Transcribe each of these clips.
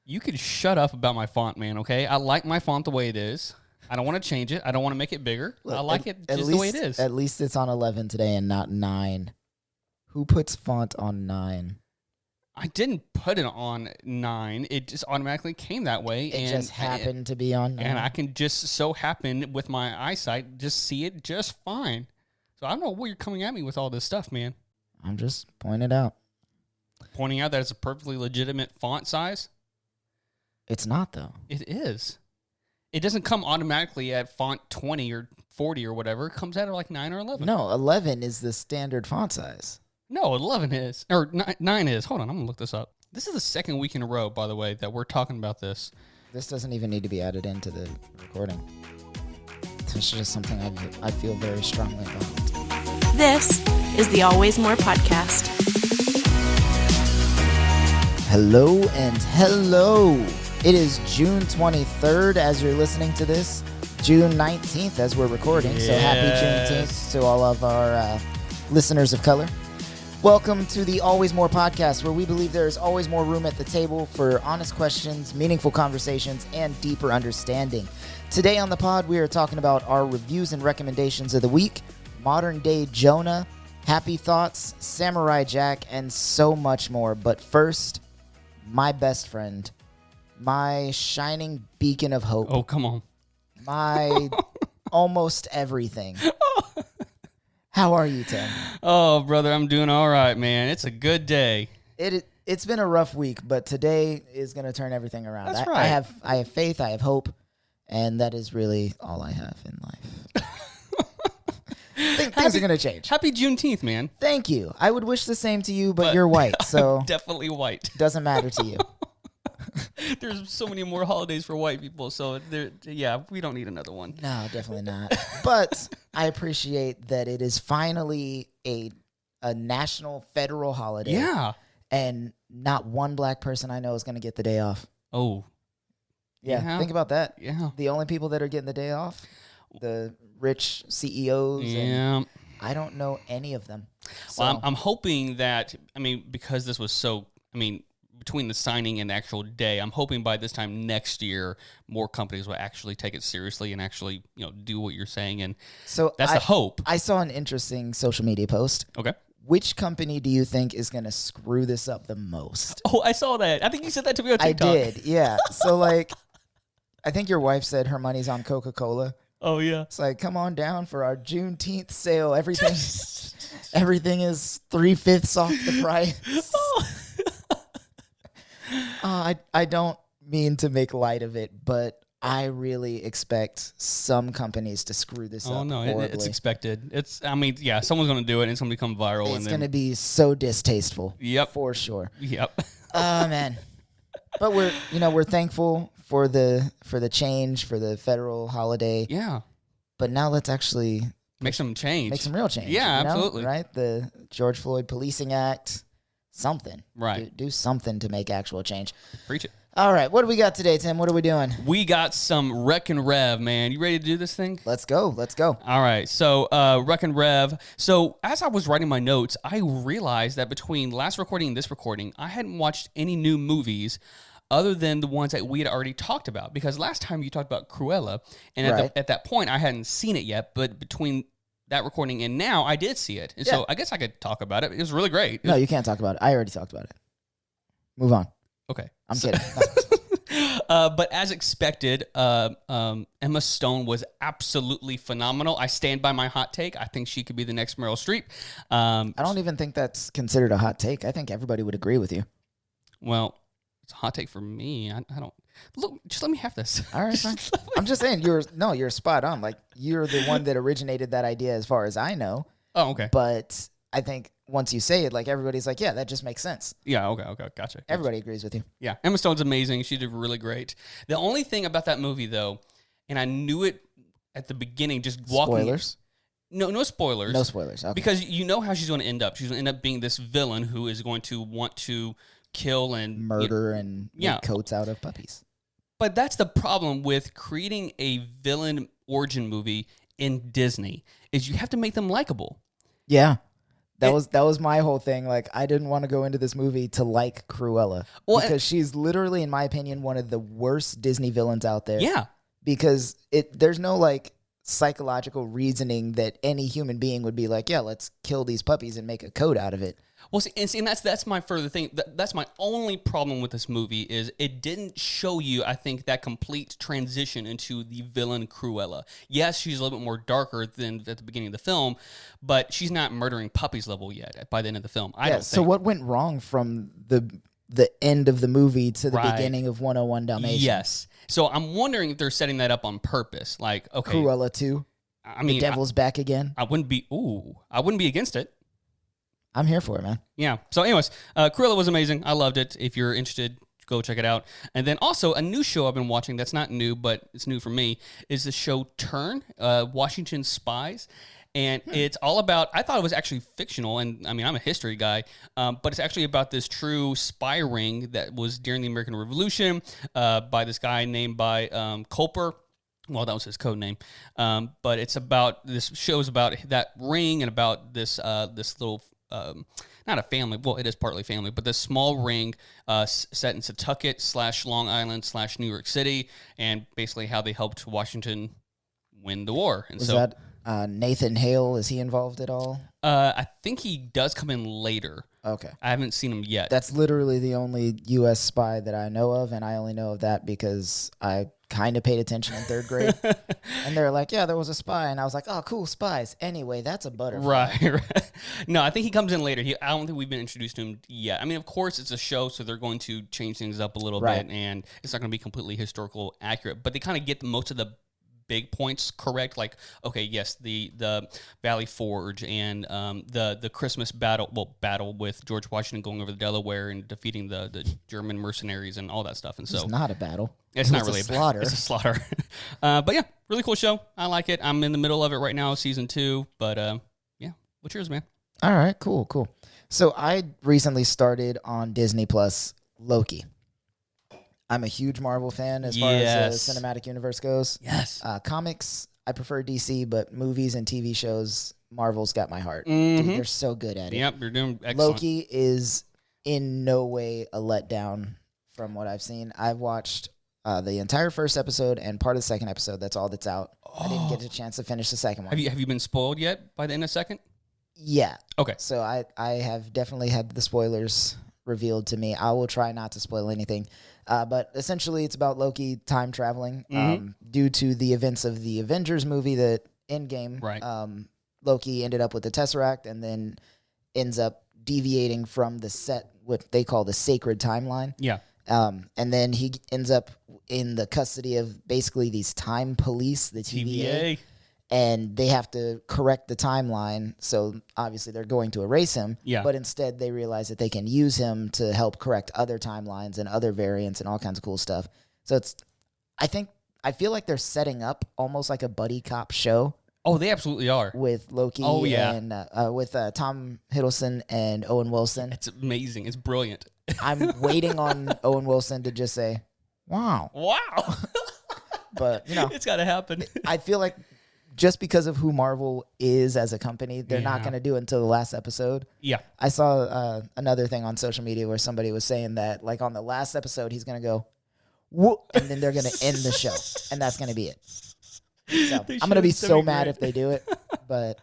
You could shut up about my font, man, okay? I like my font the way it is. I don't want to change it. I don't want to make it bigger. Look, I like it just the way it is. At least it's on 11 today and not 9. Who puts font on 9? I didn't put it on 9. It just automatically came that way. It just happened to be on 9. And I can just so happen with my eyesight just see it just fine. So I don't know where you're coming at me with all this stuff, man. I'm just pointing it out. Pointing out that it's a perfectly legitimate font size? It's not, though. It is. It doesn't come automatically at font 20 or 40 or whatever. It comes out at like 9 or 11. No, 11 is the standard font size. No, 11 is. Or 9 is. Hold on, I'm going to look this up. This is the second week in a row, by the way, that we're talking about this. This doesn't even need to be added into the recording. It's just something I feel very strongly about. This is the Always More podcast. Hello and hello. It is June 23rd as you're listening to this. June 19th as we're recording. Yes. So happy Juneteenth to all of our listeners of color. Welcome to the Always More podcast, where we believe there is always more room at the table for honest questions, meaningful conversations, and deeper understanding. Today on the pod, we are talking about our reviews and recommendations of the week, modern day Jonah, Happy Thoughts, Samurai Jack, and so much more. But first, my best friend, my shining beacon of hope. Oh, come on. My almost everything. How are you, Tim? Oh, brother, I'm doing all right, man. It's a good day. It's been a rough week, but today is going to turn everything around. That's right. I have faith, I have hope, and that is really all I have in life. Things are going to change. Happy Juneteenth, man. Thank you. I would wish the same to you, but you're white, so definitely white. Doesn't matter to you. There's so many more holidays for white people, so we don't need another one. No, definitely not. But I appreciate that it is finally a national federal holiday. Yeah. And not one black person I know is going to get the day off. Oh. Yeah, think about that. Yeah. The only people that are getting the day off, the rich CEOs. Yeah. And I don't know any of them. So. Well, I'm hoping that, because this was so, between the signing and the actual day, I'm hoping by this time next year, more companies will actually take it seriously and actually, do what you're saying. And so that's the hope. I saw an interesting social media post. Okay. Which company do you think is going to screw this up the most? Oh, I saw that. I think you said that to me on TikTok. I did, yeah. So, I think your wife said her money's on Coca-Cola. Oh, yeah. It's like, come on down for our Juneteenth sale. Everything is 3/5 off the price. I don't mean to make light of it, but I really expect some companies to screw this up. Oh, no, horribly. it's expected. Someone's going to do it and it's going to become viral. It's going to be so distasteful. Yep. For sure. Yep. Oh, man. But we're thankful for the change, for the federal holiday. Yeah. But now let's actually make some change. Make some real change. Yeah, absolutely. Right? The George Floyd Policing Act, something. Right. Do something to make actual change. Preach it. All right, what do we got today, Tim? What are we doing? We got some Wreck and Rev, man. You ready to do this thing? Let's go. All right, so Wreck and Rev. So as I was writing my notes, I realized that between last recording and this recording, I hadn't watched any new movies other than the ones that we had already talked about. Because last time you talked about Cruella, and at that point, I hadn't seen it yet. But between that recording and now, I did see it. And so I guess I could talk about it. It was really great. No, you can't talk about it. I already talked about it. Move on. Okay. I'm kidding. But as expected, Emma Stone was absolutely phenomenal. I stand by my hot take. I think she could be the next Meryl Streep. I don't even think that's considered a hot take. I think everybody would agree with you. Well, it's a hot take for me. I don't. Look, just let me have this. All right, fine. I'm just saying, you're spot on. Like, you're the one that originated that idea as far as I know. Oh, okay. But I think once you say it, everybody's like, yeah, that just makes sense. Yeah, okay, gotcha. Everybody agrees with you. Yeah, Emma Stone's amazing. She did really great. The only thing about that movie, though, and I knew it at the beginning, just walking... Spoilers? No spoilers. No spoilers, okay. Because you know how she's going to end up. She's going to end up being this villain who is going to want to kill and... murder and make coats out of puppies. But that's the problem with creating a villain origin movie in Disney, is you have to make them likable. Yeah. That was my whole thing. Like, I didn't want to go into this movie to like Cruella because she's literally, in my opinion, one of the worst Disney villains out there. Yeah. Because there's no like psychological reasoning that any human being would be like, yeah, let's kill these puppies and make a coat out of it. Well, see, and that's my further thing. That's my only problem with this movie is it didn't show you, I think, that complete transition into the villain Cruella. Yes, she's a little bit more darker than at the beginning of the film, but she's not murdering puppies level yet by the end of the film. I don't think. So what went wrong from the end of the movie to the beginning of 101 Dalmatians? Yes. So I'm wondering if they're setting that up on purpose. Like, okay, Cruella 2. I mean, the devil's back again. I wouldn't be against it. I'm here for it, man. Yeah. So anyways, Cruella was amazing. I loved it. If you're interested, go check it out. And then also a new show I've been watching that's not new, but it's new for me, is the show Turn, Washington Spies. And it's all about, I thought it was actually fictional, and I mean, I'm a history guy, but it's actually about this true spy ring that was during the American Revolution by this guy named by Culper. Well, that was his code name. But it's about, this show is about that ring and about this little, not a family, well, it is partly family, but this small ring set in Setauket / Long Island / New York City, and basically how they helped Washington win the war. And was that Nathan Hale? Is he involved at all? I think he does come in later. Okay. I haven't seen him yet. That's literally the only U.S. spy that I know of, and I only know of that because I kind of paid attention in third grade. And they're like, yeah, there was a spy. And I was like, oh, cool, spies. Anyway, that's a butterfly. Right. No, I think he comes in later. I don't think we've been introduced to him yet. I mean, of course, it's a show, so they're going to change things up a little bit, and it's not going to be completely historical accurate. But they kind of get most of the big points correct, like, okay, yes, the Valley Forge and the Christmas battle with George Washington going over the Delaware and defeating the German mercenaries and all that stuff. And so it's not a battle. It's not really a slaughter. It's a slaughter. But yeah, really cool show. I like it. I'm in the middle of it right now, season 2. But yeah, what's yours, man? All right, cool. So I recently started on Disney Plus Loki. I'm a huge Marvel fan as far as the cinematic universe goes. Yes. Comics, I prefer DC, but movies and TV shows, Marvel's got my heart. Mm-hmm. Dude, they're so good at it. Yep, you're doing excellent. Loki is in no way a letdown from what I've seen. I've watched the entire first episode and part of the second episode. That's all that's out. I didn't get a chance to finish the second one. Have you been spoiled yet by the end of the second? Yeah. Okay. So I have definitely had the spoilers revealed to me. I will try not to spoil anything. But essentially, it's about Loki time traveling due to the events of the Avengers movie, the Endgame. Right. Loki ended up with the Tesseract and then ends up deviating from what they call the sacred timeline. Yeah. And then he ends up in the custody of basically these time police, the TVA. And they have to correct the timeline. So obviously they're going to erase him. Yeah. But instead they realize that they can use him to help correct other timelines and other variants and all kinds of cool stuff. So I feel like they're setting up almost like a buddy cop show. Oh, they absolutely are. With Loki and with Tom Hiddleston and Owen Wilson. It's amazing. It's brilliant. I'm waiting on Owen Wilson to just say, wow. Wow. But, it's got to happen. I feel like just because of who Marvel is as a company, they're not going to do it until the last episode. Yeah. I saw another thing on social media where somebody was saying that, like, on the last episode, he's going to go, whoop, and then they're going to end the show. And that's going to be it. So I'm going to be so mad if they do it. But,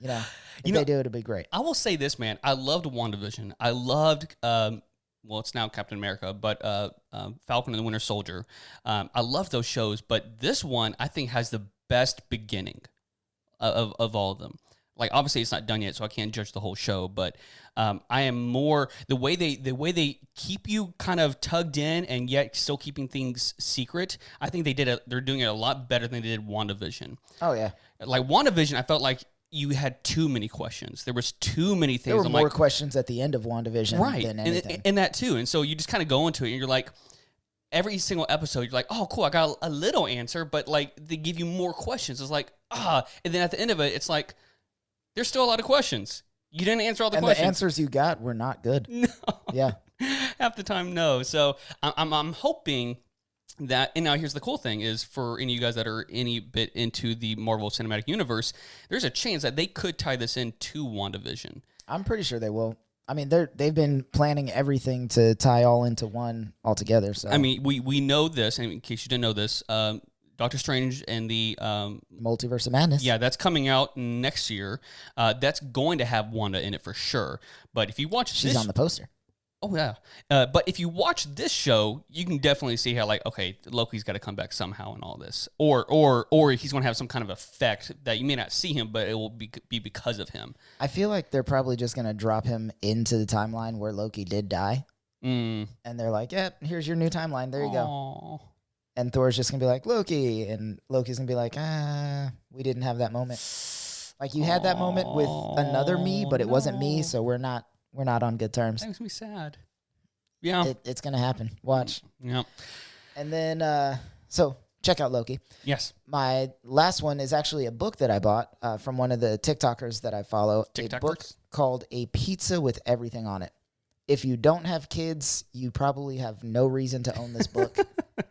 if they do it, it'll be great. I will say this, man. I loved WandaVision. I loved, it's now Captain America, but Falcon and the Winter Soldier. I love those shows. But this one, I think, has the best beginning of all of them. Like, obviously it's not done yet, so I can't judge the whole show, but I am more the way they keep you kind of tugged in and yet still keeping things secret. I think they're doing it a lot better than they did WandaVision. Oh yeah. Like WandaVision, I felt like you had too many questions. There was too many things. There were more questions at the end of WandaVision than anything. And that too. And so you just kind of go into it and you're like, every single episode, you're like, oh, cool, I got a little answer, but, like, they give you more questions. It's like, and then at the end of it, it's like, there's still a lot of questions. You didn't answer all the questions. And the answers you got were not good. No. Yeah. Half the time, no. So I'm hoping that, and now here's the cool thing, is for any of you guys that are any bit into the Marvel Cinematic Universe, there's a chance that they could tie this into WandaVision. I'm pretty sure they will. I mean, they've been planning everything to tie all into one altogether. So I mean, we know this, and in case you didn't know this, Doctor Strange and the Multiverse of Madness. Yeah, that's coming out next year. That's going to have Wanda in it for sure. But if you watch she's on the poster. Oh, yeah. But if you watch this show, you can definitely see how, like, okay, Loki's got to come back somehow in all this. Or he's going to have some kind of effect that you may not see him, but it will be because of him. I feel like they're probably just going to drop him into the timeline where Loki did die. And they're like, yeah, here's your new timeline. There you go. And Thor's just going to be like, Loki. And Loki's going to be like, we didn't have that moment. Like, you had that moment with another me, but it wasn't me, so we're not on good terms. That makes me sad. Yeah. It's going to happen. Watch. Yeah. And then, so check out Loki. Yes. My last one is actually a book that I bought from one of the TikTokers that I follow. TikTokers? A book called A Pizza with Everything on It. If you don't have kids, you probably have no reason to own this book.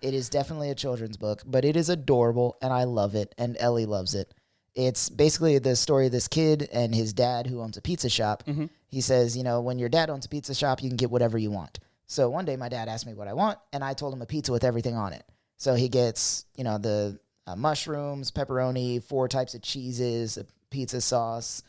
It is definitely a children's book, but it is adorable, and I love it, and Ellie loves it. It's basically the story of this kid and his dad who owns a pizza shop. Mm-hmm. He says, when your dad owns a pizza shop, you can get whatever you want. So one day my dad asked me what I want, and I told him a pizza with everything on it. So he gets, the mushrooms, pepperoni, 4 types of cheeses, a pizza sauce,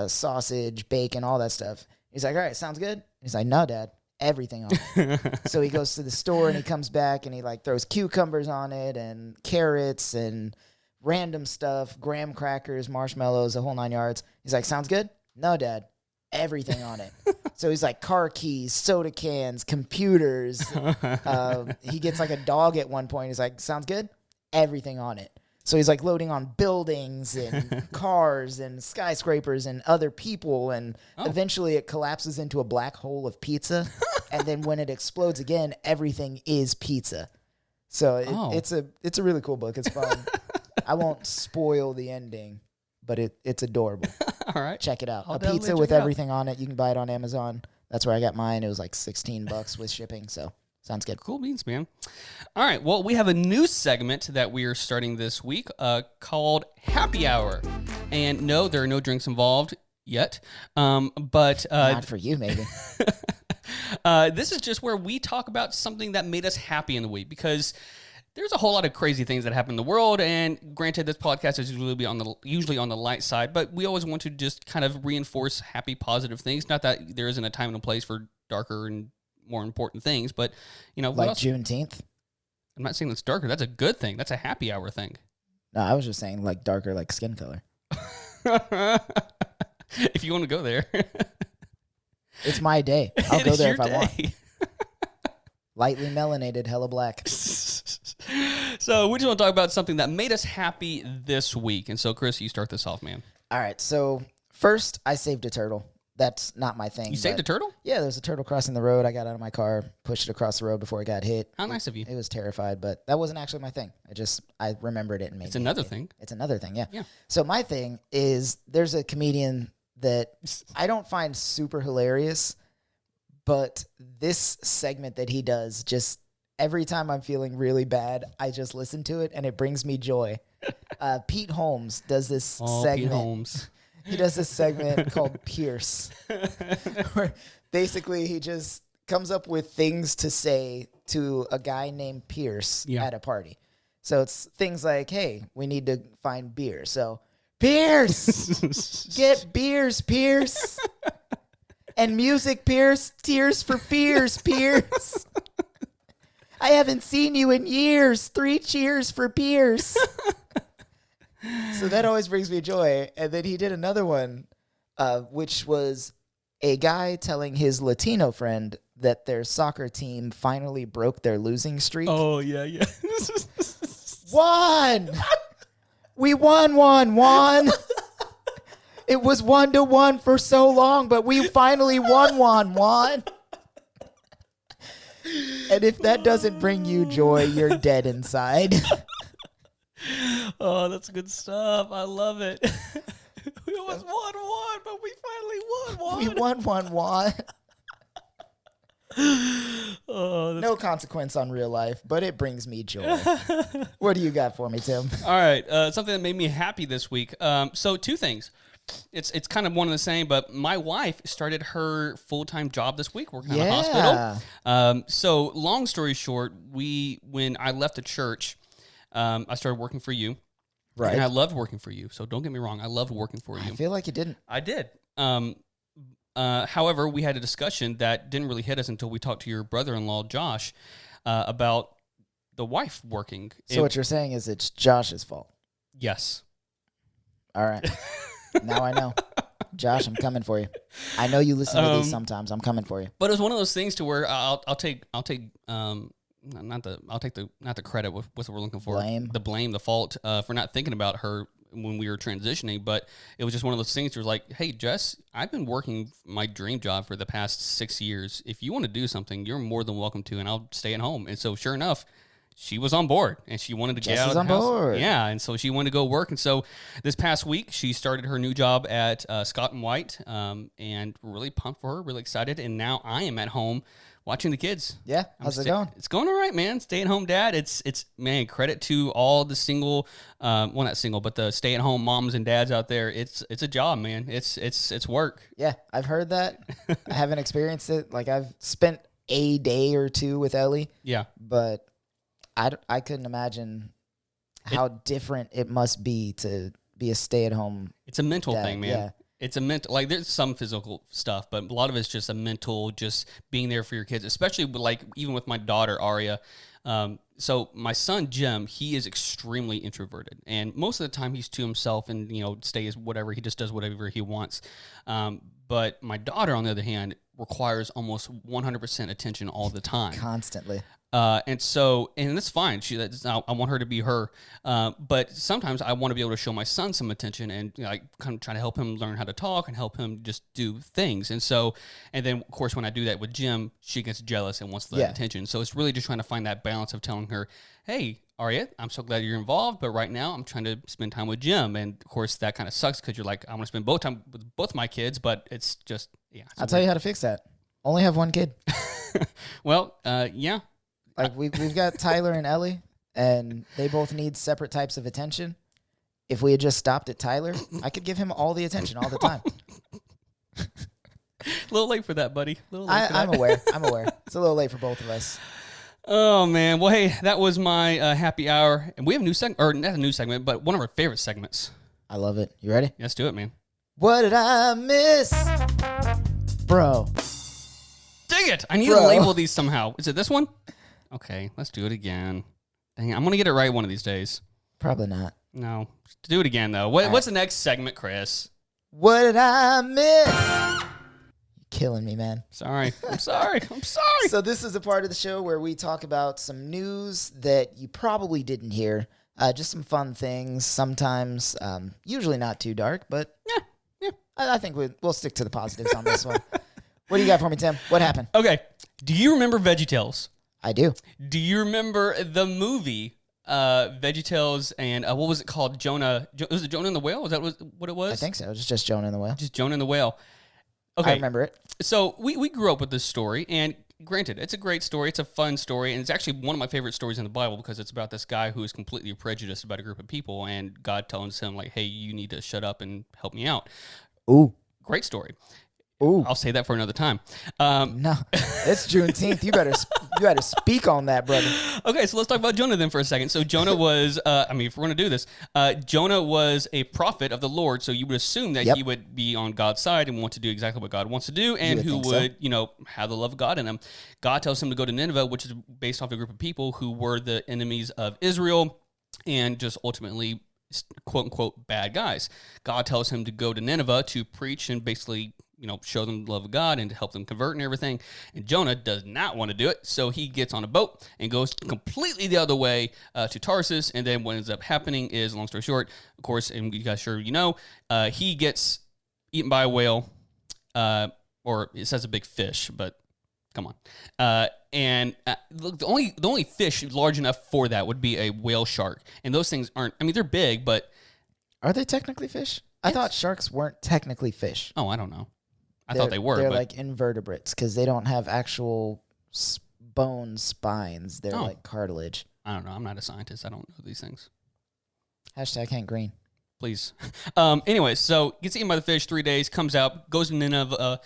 sausage, bacon, all that stuff. He's like, all right, sounds good? He's like, no, Dad, everything on it. So he goes to the store, and he comes back, and he, throws cucumbers on it and carrots and random stuff, graham crackers, marshmallows, the whole 9 yards. He's like, sounds good? No, Dad, everything on it. So he's like car keys, soda cans, computers. He gets a dog at one point. He's like, sounds good? Everything on it. So he's loading on buildings and cars and skyscrapers and other people. And eventually it collapses into a black hole of pizza. And then when it explodes again, everything is pizza. So it's a really cool book. It's fun. I won't spoil the ending, but it's adorable. All right. Check it out. A pizza with everything on it. You can buy it on Amazon. That's where I got mine. It was $16 with shipping. So sounds good. Cool beans, man. All right. Well, we have a new segment that we are starting this week called Happy Hour. And no, there are no drinks involved yet. But not for you, maybe. This is just where we talk about something that made us happy in the week, because there's a whole lot of crazy things that happen in the world, and granted, this podcast is usually on the light side, but we always want to just kind of reinforce happy, positive things. Not that there isn't a time and a place for darker and more important things, but like Juneteenth. I'm not saying it's darker. That's a good thing. That's a happy hour thing. No, I was just saying darker, like skin color. If you want to go there, it's my day. I'll go there if I want. Lightly melanated, hella black. So we just want to talk about something that made us happy this week. And so, Chris, you start this off, man. All right. So first, I saved a turtle. That's not my thing. You saved a turtle? Yeah, there was a turtle crossing the road. I got out of my car, pushed it across the road before it got hit. How nice of you. It was terrified, but that wasn't actually my thing. I remembered it and made it. It's another thing. It's another thing, yeah. Yeah. So my thing is there's a comedian that I don't find super hilarious, but this segment that he does, just every time I'm feeling really bad, I just listen to it and it brings me joy. Pete Holmes does this segment. Pete Holmes. He does this segment called Pierce, where basically he just comes up with things to say to a guy named Pierce at a party. So it's things like, hey, we need to find beer. So, Pierce! Get beers, Pierce! And music, Pierce. Tears for fears, Pierce. I haven't seen you in years. 3 cheers for Pierce. So that always brings me joy. And then he did another one, which was a guy telling his Latino friend that their soccer team finally broke their losing streak. Oh, yeah. Won! We won. It was 1-1 for so long, but we finally won. And if that doesn't bring you joy, you're dead inside. Oh, that's good stuff. I love it. We almost won, but we finally won. We won. Oh, no consequence on real life, but it brings me joy. What do you got for me, Tim? All right. Something that made me happy this week. So 2 things. it's kind of one and the same. But my wife started her full-time job this week working in a hospital. So long story short, when I left the church, I started working for you. Right. And I loved working for you. So don't get me wrong. I loved working for you. I feel like you didn't. I did. However, we had a discussion that didn't really hit us until we talked to your brother-in-law, Josh, about the wife working. So what you're saying is it's Josh's fault. Yes. All right. Now I know. Josh, I'm coming for you. I know you listen to these sometimes. I'm coming for you. But it was one of those things to where I'll take not the credit with what we're looking for. The fault for not thinking about her when we were transitioning. But it was just one of those things where like, hey, Jess, I've been working my dream job for the past 6 years. If you want to do something, you're more than welcome to, and I'll stay at home. And so sure enough, she was on board, and she wanted to get out of the house. Board. Yeah, and so she wanted to go work. And so this past week, she started her new job at Scott & White, and really pumped for her, really excited. And now I am at home watching the kids. Yeah, how's it going? It's going all right, man. Stay-at-home dad. It's man, credit to all the single, well, not single, but the stay-at-home moms and dads out there. It's a job, man. It's work. Yeah, I've heard that. I haven't experienced it. Like, I've spent a day or two with Ellie. Yeah. But I couldn't imagine how different it must be to be a stay-at-home. It's a mental dad. thing, man. Yeah. It's a mental, like there's some physical stuff, but a lot of it's just a mental, just being there for your kids, especially with, like, even with my daughter, Aria. So my son, Jim, he is extremely introverted, and most of the time he's to himself and, stays whatever. He just does whatever he wants. But my daughter, on the other hand, requires almost 100% attention all the time. Constantly. And that's fine. I want her to be her. But sometimes I want to be able to show my son some attention and kind of try to help him learn how to talk and help him just do things. And then of course when I do that with Jim, she gets jealous and wants the attention. So it's really just trying to find that balance of telling her, hey, Aria, I'm so glad you're involved, but right now I'm trying to spend time with Jim. And of course that kind of sucks because you're like, I want to spend time with both my kids, but it's just, yeah. I'll tell you how to fix that. Only have one kid. Well, yeah. Like we've got Tyler and Ellie, and they both need separate types of attention. If we had just stopped at Tyler, I could give him all the attention all the time. A little late for that, buddy. I'm aware. It's a little late for both of us. Oh, man. Well, hey, that was my happy hour. And we have a new segment, or not a new segment, but one of our favorite segments. I love it. You ready? Let's do it, man. What did I miss? Bro. Dang it. I need to label these somehow. Is it this one? Okay, let's do it again. Dang it. I'm going to get it right one of these days. Probably not. No. Do it again, though. What's the next segment, Chris? What did I miss? You're killing me, man. Sorry. I'm sorry. So this is a part of the show where we talk about some news that you probably didn't hear. Just some fun things. Sometimes, usually not too dark, but yeah. I think we'll stick to the positives on this one. What do you got for me, Tim? What happened? Okay. Do you remember VeggieTales? I do. Do you remember the movie VeggieTales and what was it called? Jonah. Was it Jonah and the Whale? Was that what it was? I think so. It was just Jonah and the Whale. Just Jonah and the Whale. Okay. I remember it. So we grew up with this story, and granted, it's a great story. It's a fun story, and it's actually one of my favorite stories in the Bible because it's about this guy who is completely prejudiced about a group of people, and God tells him, like, hey, you need to shut up and help me out. Ooh. Great story. Ooh. I'll say that for another time. No, it's Juneteenth. You better speak on that, brother. Okay, so let's talk about Jonah then for a second. So Jonah was, if we're going to do this, Jonah was a prophet of the Lord. So you would assume that he would be on God's side and want to do exactly what God wants to do, and who would, have the love of God in him. God tells him to go to Nineveh, which is based off a group of people who were the enemies of Israel and just ultimately, quote unquote, bad guys. God tells him to go to Nineveh to preach and basically show them the love of God and to help them convert and everything. And Jonah does not want to do it, so he gets on a boat and goes completely the other way to Tarsus. And then what ends up happening is, long story short, of course, and you guys he gets eaten by a whale, or it says a big fish, but come on. Look, the only fish large enough for that would be a whale shark, and those things aren't. I mean, they're big, but are they technically fish? I thought sharks weren't technically fish. Oh, I don't know. I thought they were. They're like invertebrates because they don't have actual bone spines. They're like cartilage. I don't know. I'm not a scientist. I don't know these things. #Hank Green. Please. Anyway, so gets eaten by the fish, 3 days, comes out, goes to Nineveh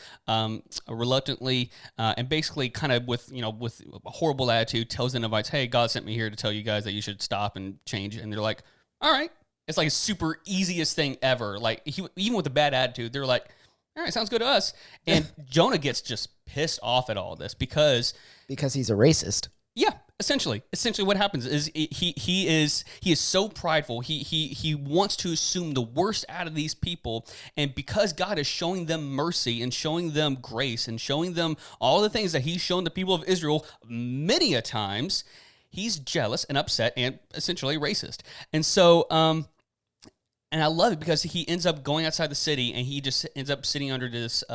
reluctantly, and basically kind of with a horrible attitude, tells the Ninevites, hey, God sent me here to tell you guys that you should stop and change. And they're like, all right. It's like a super easiest thing ever. Like, even with a bad attitude, they're like, all right, sounds good to us. And Jonah gets just pissed off at all this because he's a racist. Yeah, essentially what happens is he is so prideful. He wants to assume the worst out of these people, and because God is showing them mercy and showing them grace and showing them all the things that he's shown the people of Israel many a times, he's jealous and upset and essentially racist. And so and I love it because he ends up going outside the city and he just ends up sitting under this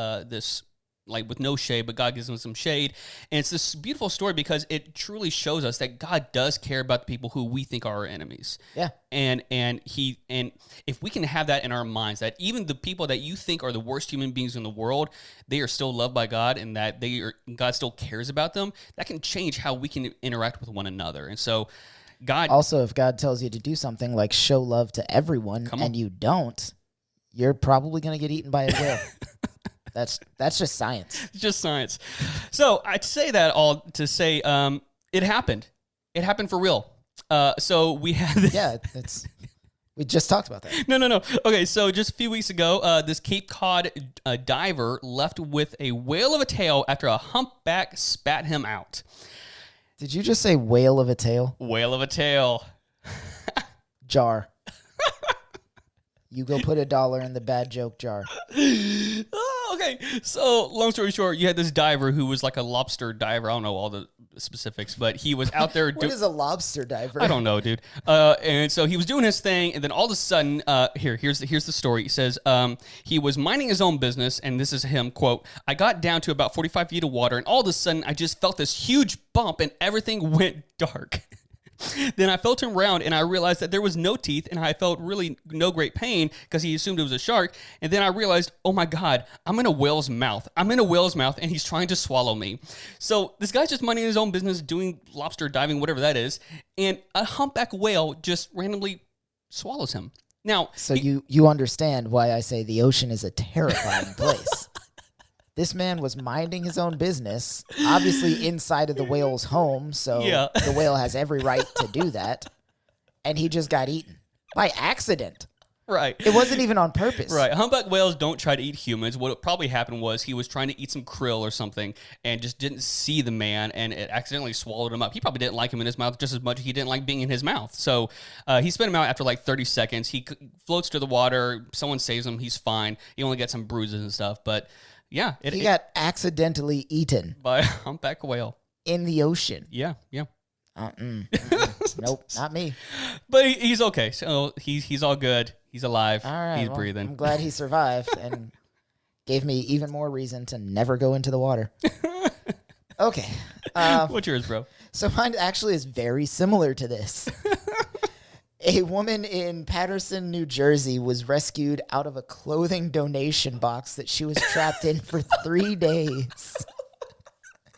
like with no shade, but God gives him some shade. And it's this beautiful story because it truly shows us that God does care about the people who we think are our enemies. Yeah. And if we can have that in our minds, that even the people that you think are the worst human beings in the world, they are still loved by God, and that God still cares about them, that can change how we can interact with one another. And so God also, if God tells you to do something like show love to everyone and you don't, you're probably going to get eaten by a whale. That's just science. It's just science. So I'd say that all to say it happened. It happened for real. So we had... Yeah, we just talked about that. No. Okay, so just a few weeks ago, this Cape Cod diver left with a whale of a tail after a humpback spat him out. Did you just say whale of a tail? Whale of a tail. Jar. You go put $1 in the bad joke jar. Oh, okay. So, long story short, you had this diver who was like a lobster diver. I don't know all the specifics, but he was out there. What is a lobster diver? I don't know, dude. And so he was doing his thing, and then all of a sudden, here's the story. He says he was minding his own business, and this is him, quote, I got down to about 45 feet of water, and all of a sudden, I just felt this huge bump, and everything went dark. Then I felt him round, and I realized that there was no teeth, and I felt really no great pain because he assumed it was a shark. And then I realized, oh my God, I'm in a whale's mouth. I'm in a whale's mouth, and he's trying to swallow me. So this guy's just minding his own business, doing lobster diving, whatever that is, and a humpback whale just randomly swallows him. Now, so you understand why I say the ocean is a terrifying place. This man was minding his own business, obviously inside of the whale's home, so the whale has every right to do that, and he just got eaten by accident. Right. It wasn't even on purpose. Right. Humpback whales don't try to eat humans. What probably happened was he was trying to eat some krill or something and just didn't see the man, and it accidentally swallowed him up. He probably didn't like him in his mouth just as much as he didn't like being in his mouth. So he spit him out after like 30 seconds. He floats to the water. Someone saves him. He's fine. He only gets some bruises and stuff, but... Yeah. He got accidentally eaten. By a humpback whale. In the ocean. Yeah. Nope, not me. But he's okay. So he's all good. He's alive. All right, he's breathing. I'm glad he survived and gave me even more reason to never go into the water. Okay. What's yours, bro? So mine actually is very similar to this. A woman in Paterson, New Jersey was rescued out of a clothing donation box that she was trapped in for 3 days.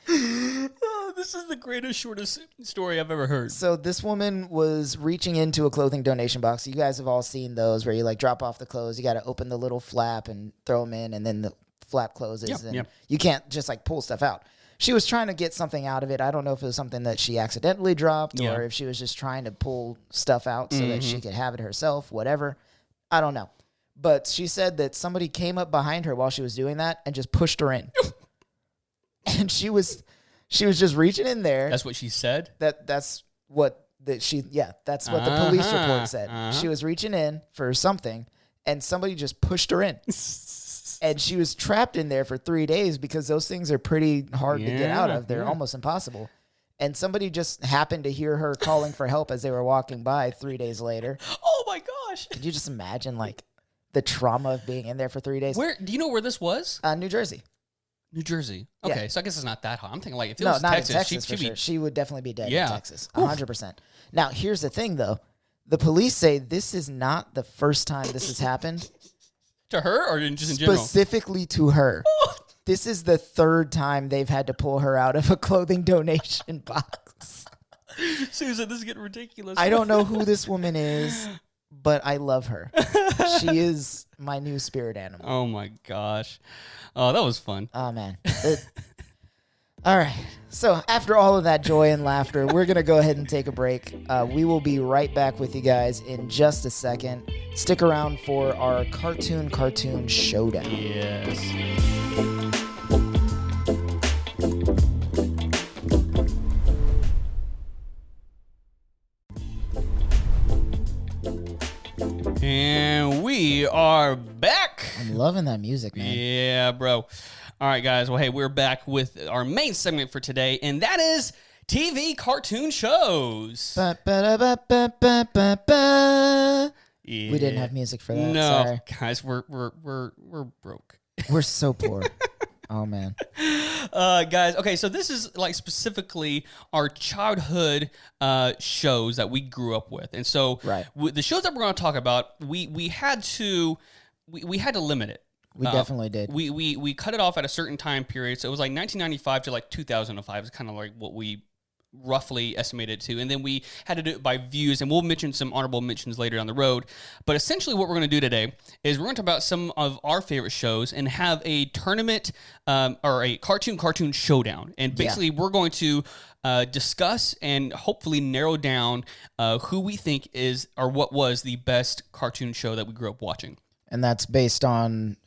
Oh, this is the greatest, shortest story I've ever heard. So this woman was reaching into a clothing donation box. You guys have all seen those where you like drop off the clothes. You got to open the little flap and throw them in, and then the flap closes. You can't just like pull stuff out. She was trying to get something out of it. I don't know if it was something that she accidentally dropped or if she was just trying to pull stuff out so that she could have it herself, whatever. I don't know. But she said that somebody came up behind her while she was doing that and just pushed her in. And she was just reaching in there. That's what she said? That's what the police report said. She was reaching in for something and somebody just pushed her in. And she was trapped in there for 3 days because those things are pretty hard to get out of. They're almost impossible. And somebody just happened to hear her calling for help as they were walking by 3 days later. Oh, my gosh. Could you just imagine, like, the trauma of being in there for 3 days? Where do you know where this was? New Jersey. New Jersey. Okay, so I guess it's not that hot. I'm thinking, like, if it no, was not Texas, in Texas for sure. She would definitely be dead in Texas. 100%. Now, here's the thing, though. The police say this is not the first time this has happened. To her or just in general? Specifically to her. This is the third time they've had to pull her out of a clothing donation box. Susan, this is getting ridiculous. I don't know who this woman is, but I love her. She is my new spirit animal. Oh my gosh. Oh, that was fun. Oh, man. All right. So after all of that joy and laughter, we're going to go ahead and take a break. We will be right back with you guys in just a second. Stick around for our cartoon showdown. Yes. And we are back. I'm loving that music, man. Yeah, bro. All right, guys. Well, hey, we're back with our main segment for today, and that is TV cartoon shows. Ba-ba-da-ba-ba-ba-ba. Yeah. We didn't have music for that. No, Sorry. guys, we're broke. We're so poor. Oh, man. Guys, okay, so this is like specifically our childhood shows that we grew up with, and so Right. The shows that we're going to talk about, we had to limit it. We definitely did. We cut it off at a certain time period, so it was like 1995 to like 2005 is kind of like what we roughly estimated to, and then we had to do it by views, and we'll mention some honorable mentions later down the road. But essentially what we're going to do today is we're going to talk about some of our favorite shows and have a tournament or a cartoon showdown, and basically we're going to discuss and hopefully narrow down who we think is or what was the best cartoon show that we grew up watching. And that's based on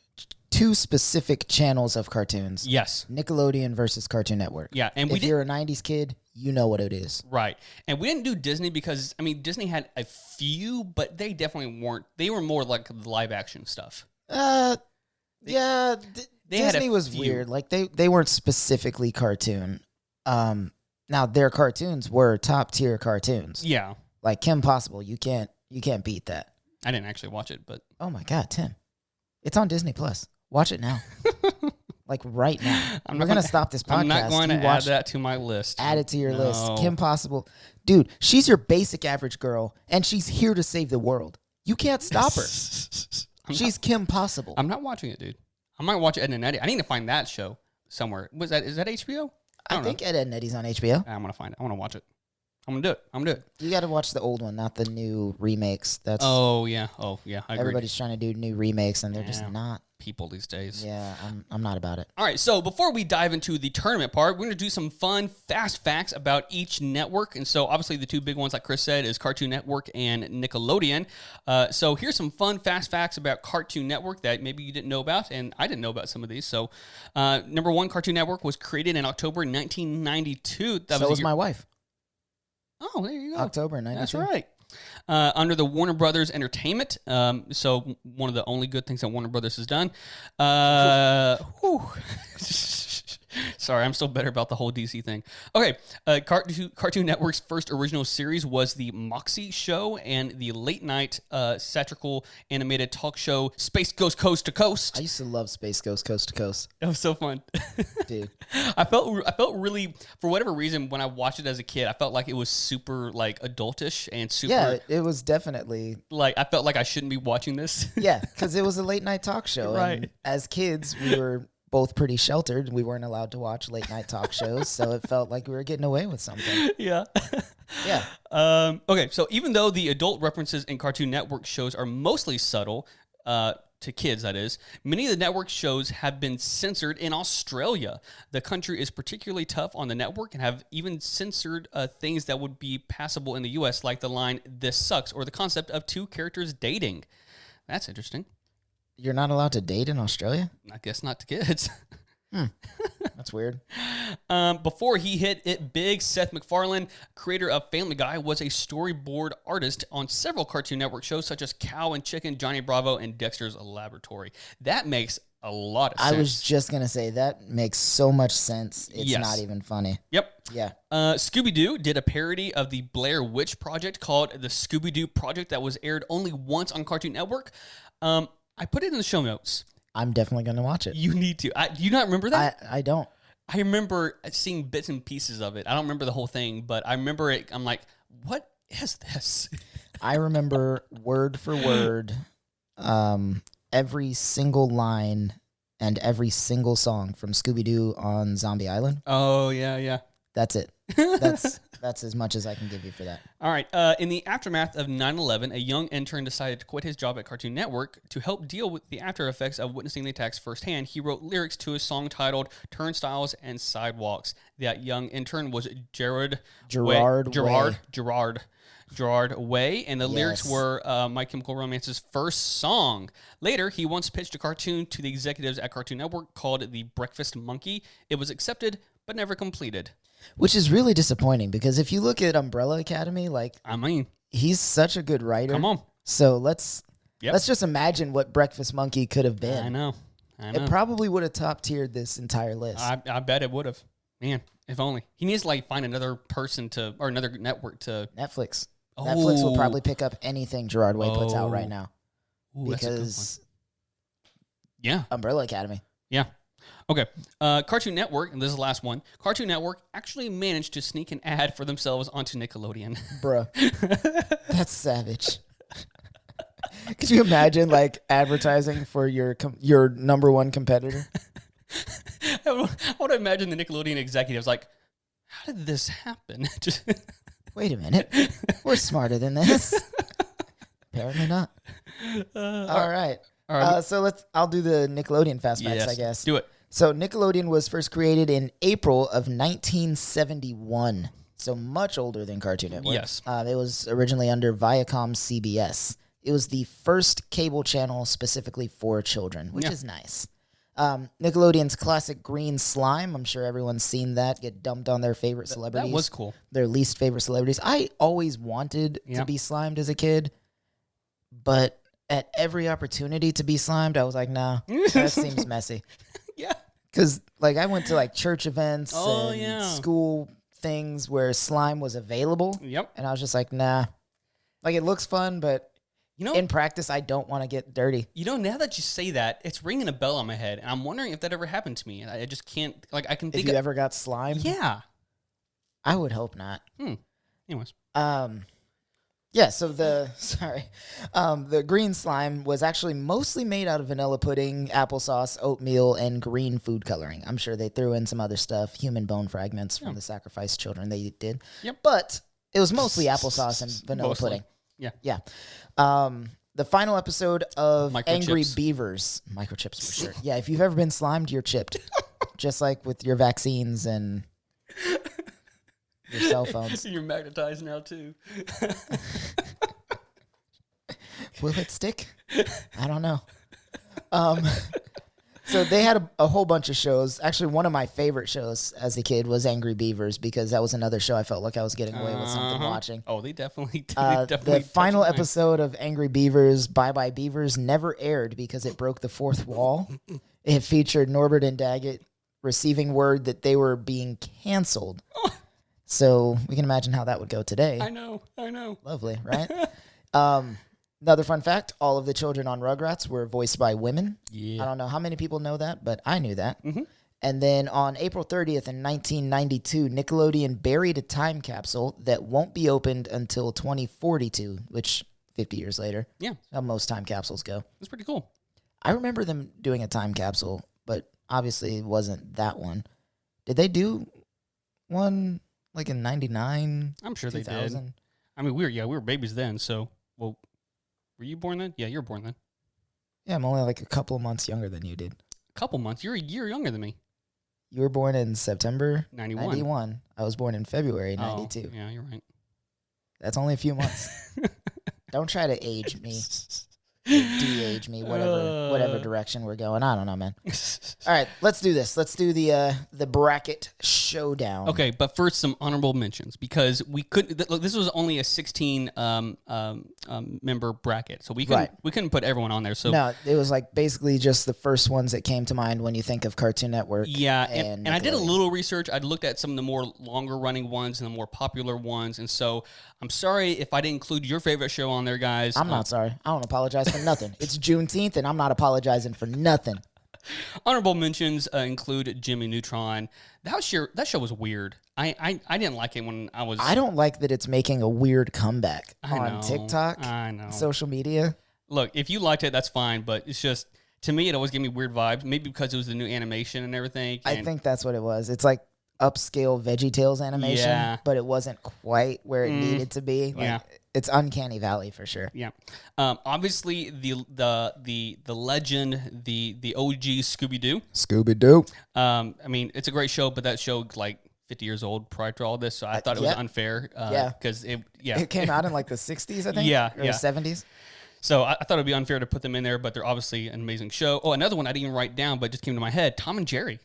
two specific channels of cartoons. Yes. Nickelodeon versus Cartoon Network. Yeah, and if you're a 90s kid, you know what it is. Right. And we didn't do Disney because, I mean, Disney had a few, but they definitely weren't. They were more like the live action stuff. Yeah, they had Disney a was few. weird. Like they weren't specifically cartoon. Now their cartoons were top tier cartoons. Yeah. Like Kim Possible, you can't beat that. I didn't actually watch it, but. Oh my God, Tim. It's on Disney Plus. Watch it now. Like right now. We're going to stop this podcast. I'm not going to You add that to my list. Add it to your list. No. Kim Possible. Dude, she's your basic average girl, and she's here to save the world. You can't stop her. She's Kim Possible. I'm not watching it, dude. I might watch Ed and Eddie. I need to find that show somewhere. Is that HBO? I think Ed, Ed and Eddie's on HBO. I'm going to find it. I want to watch it. I'm going to do it. You got to watch the old one, not the new remakes. That's Oh, yeah. I agree. everybody's trying to do new remakes, and they're just not. People these days. Yeah, I'm not about it. All right, so before we dive into the tournament part, we're going to do some fun, fast facts about each network. And so obviously the two big ones, like Chris said, is Cartoon Network and Nickelodeon. So here's some fun, fast facts about Cartoon Network that maybe you didn't know about, and I didn't know about some of these. So number one, Cartoon Network was created in October 1992. So was my wife. Oh, there you go. October 92. That's right. Under the Warner Brothers Entertainment. So one of the only good things that Warner Brothers has done. Sorry, I'm still better about the whole DC thing. Okay, Cartoon Network's first original series was the Moxie Show and the late-night satirical animated talk show Space Goes Coast to Coast. I used to love Space Goes Coast to Coast. That was so fun. Dude. I felt really, for whatever reason, when I watched it as a kid, I felt like it was super, like, adultish and super... Yeah, it was definitely... Like, I felt like I shouldn't be watching this. Yeah, because it was a late-night talk show. Right. And as kids, we were both pretty sheltered. We weren't allowed to watch late-night talk shows, so it felt like we were getting away with something. Yeah. Yeah. Okay, so even though the adult references in Cartoon Network shows are mostly subtle, to kids, that is, many of the network shows have been censored in Australia. The country is particularly tough on the network and have even censored things that would be passable in the U.S., like the line, "This sucks," or the concept of two characters dating. That's interesting. You're not allowed to date in Australia? I guess not to kids. That's weird. Before he hit it big, Seth MacFarlane, creator of Family Guy, was a storyboard artist on several Cartoon Network shows such as Cow and Chicken, Johnny Bravo, and Dexter's Laboratory. That makes a lot of sense. I was just going to say, that makes so much sense. It's Yes. not even funny. Yep. Yeah. Scooby-Doo did a parody of the Blair Witch Project called The Scooby-Doo Project that was aired only once on Cartoon Network. I put it in the show notes. I'm definitely going to watch it. You need to. Do you not remember that? I don't. I remember seeing bits and pieces of it. I don't remember the whole thing, but I remember it. I'm like, what is this? I remember word for word every single line and every single song from Scooby-Doo on Zombie Island. Oh, yeah, yeah. That's it. That's as much as I can give you for that. All right. In the aftermath of 9/11, a young intern decided to quit his job at Cartoon Network to help deal with the after effects of witnessing the attacks firsthand. He wrote lyrics to a song titled "Turnstiles and Sidewalks." That young intern was Gerard Way, and the lyrics were My Chemical Romance's first song. Later, he once pitched a cartoon to the executives at Cartoon Network called The Breakfast Monkey. It was accepted, but never completed. Which is really disappointing because if you look at Umbrella Academy, he's such a good writer. Come on. So let's just imagine what Breakfast Monkey could have been. I know. It probably would have top tiered this entire list. I bet it would have. Man, if only. He needs to find another person or another network to. Netflix. Oh. Netflix will probably pick up anything Gerard Way puts out right now. Ooh, because yeah, Umbrella Academy. Yeah. Okay. Cartoon Network, and this is the last one. Cartoon Network actually managed to sneak an ad for themselves onto Nickelodeon. Bruh. That's savage. Could you imagine advertising for your number one competitor? I would imagine the Nickelodeon executives how did this happen? Wait a minute. We're smarter than this. Apparently not. All right. So I'll do the Nickelodeon fast facts, I guess. Do it. So Nickelodeon was first created in April of 1971. So much older than Cartoon Network. Yes. It was originally under Viacom CBS. It was the first cable channel specifically for children, which is nice. Nickelodeon's classic green slime. I'm sure everyone's seen that get dumped on their favorite celebrities. That was cool. Their least favorite celebrities. I always wanted to be slimed as a kid, but at every opportunity to be slimed, I was like, nah, that seems messy. Yeah. Because I went to church events and school things where slime was available. Yep. And I was just like, nah. It looks fun, but in practice, I don't want to get dirty. Now that you say that, it's ringing a bell on my head. And I'm wondering if that ever happened to me. I just can't, I can think if you ever got slime? Yeah. I would hope not. Anyways. Yeah, so the green slime was actually mostly made out of vanilla pudding, applesauce, oatmeal, and green food coloring. I'm sure they threw in some other stuff, human bone fragments from the sacrificed children they did. Yep. But it was mostly applesauce and vanilla pudding. Yeah. Yeah. The final episode of Angry Microchips. Beavers. Microchips for sure. Yeah, if you've ever been slimed, you're chipped. Just like with your vaccines and your cell phones. You're magnetized now, too. Will it stick? I don't know. So they had a whole bunch of shows. Actually, one of my favorite shows as a kid was Angry Beavers because that was another show I felt like I was getting away with something watching. Oh, they definitely The final episode of Angry Beavers, Bye Bye Beavers, never aired because it broke the fourth wall. It featured Norbert and Daggett receiving word that they were being canceled. So we can imagine how that would go today. I know. Lovely, right? Another fun fact, all of the children on Rugrats were voiced by women. Yeah. I don't know how many people know that, but I knew that. Mm-hmm. And then on April 30th in 1992, Nickelodeon buried a time capsule that won't be opened until 2042, which 50 years later. Yeah. How most time capsules go. That's pretty cool. I remember them doing a time capsule, but obviously it wasn't that one. Did they do one in 99? I'm sure 2000? they did. I mean, we were babies then, so, well, were you born then? Yeah, you were born then. Yeah, I'm only a couple of months younger than you did. A couple months? You're a year younger than me. You were born in September 91. I was born in February 92. Yeah, you're right. That's only a few months. Don't try to age me. De-age me, whatever direction we're going. I don't know, man. All right, let's do this. Let's do the bracket showdown. Okay, but first some honorable mentions because we couldn't. Look, this was only a 16 member bracket, so we couldn't put everyone on there. So no, it was basically just the first ones that came to mind when you think of Cartoon Network. Yeah, and I did a little research. I looked at some of the more longer running ones and the more popular ones, and so I'm sorry if I didn't include your favorite show on there, guys. I'm not sorry. I don't apologize for nothing. It's Juneteenth, and I'm not apologizing for nothing. Honorable mentions include Jimmy Neutron. That show was weird. I didn't like it when I was. I don't like that it's making a weird comeback on TikTok. I know. Social media. Look, if you liked it, that's fine. But it's just, to me, it always gave me weird vibes. Maybe because it was the new animation and everything. I think that's what it was. It's like upscale VeggieTales animation, Yeah. but it wasn't quite where it needed to be. Like, yeah. it's Uncanny Valley for sure. Yeah. Obviously, the legend, the OG Scooby-Doo. Scooby-Doo. I mean, it's a great show, but that show, like, 50 years old prior to all this, so I thought it was unfair. Because it came out in like the 60s, I think. Yeah, or yeah. 70s. So I thought it'd be unfair to put them in there, but they're obviously an amazing show. Oh, another one I didn't even write down, but just came to my head: Tom and Jerry.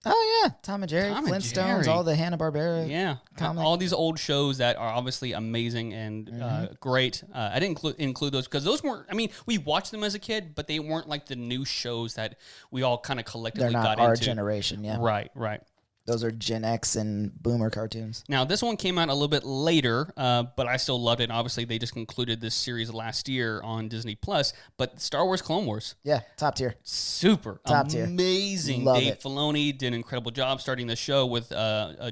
Oh yeah, Tom and Jerry, Tom and Flintstones, Jerry. all the Hanna-Barbera. Yeah, comics. all these old shows that are obviously amazing and great. I didn't include those because those weren't. I mean, we watched them as a kid, but they weren't like the new shows that we all kind of collectively They're not got our into. generation. Yeah, Right, right. those are Gen X and Boomer cartoons. Now, this one came out a little bit later, but I still loved it. And obviously, they just concluded this series last year on Disney Plus. But Star Wars Clone Wars, Yeah, top tier. super Top tier. amazing. Love Dave it. Filoni did an incredible job starting the show with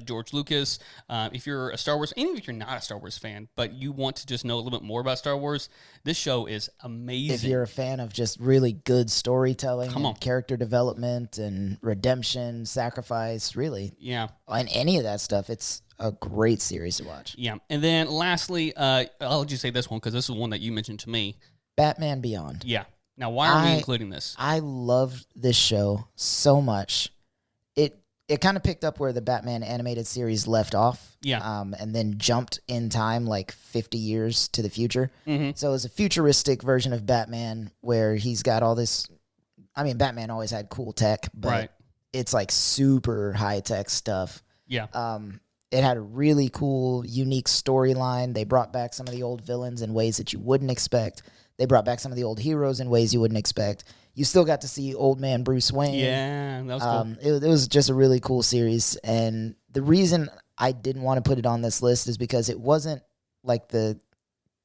George Lucas. If you're a Star Wars, even if you're not a Star Wars fan, but you want to just know a little bit more about Star Wars, this show is amazing. If you're a fan of just really good storytelling, Come on. and character development and redemption, sacrifice, really, yeah. and any of that stuff, it's a great series to watch. Yeah. And then lastly, I'll just say this one because this is one that you mentioned to me. Batman Beyond. Yeah. Now, why are we including this? I loved this show so much. It kind of picked up where the Batman animated series left off. Yeah. And then jumped in time like 50 years to the future. Mm-hmm. So it was a futuristic version of Batman where he's got all this. I mean, Batman always had cool tech, but Right. it's like super high tech stuff. Yeah. It had a really cool, unique storyline. They brought back some of the old villains in ways that you wouldn't expect. They brought back some of the old heroes in ways you wouldn't expect. You still got to see old man Bruce Wayne. Yeah, that was cool. It was just a really cool series. And the reason I didn't want to put it on this list is because it wasn't like the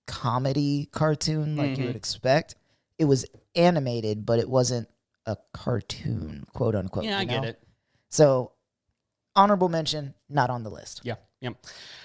comedy cartoon like you would expect. It was animated, but it wasn't a cartoon, quote unquote. Yeah, I you know? get it. So, honorable mention, not on the list. Yeah. Yeah.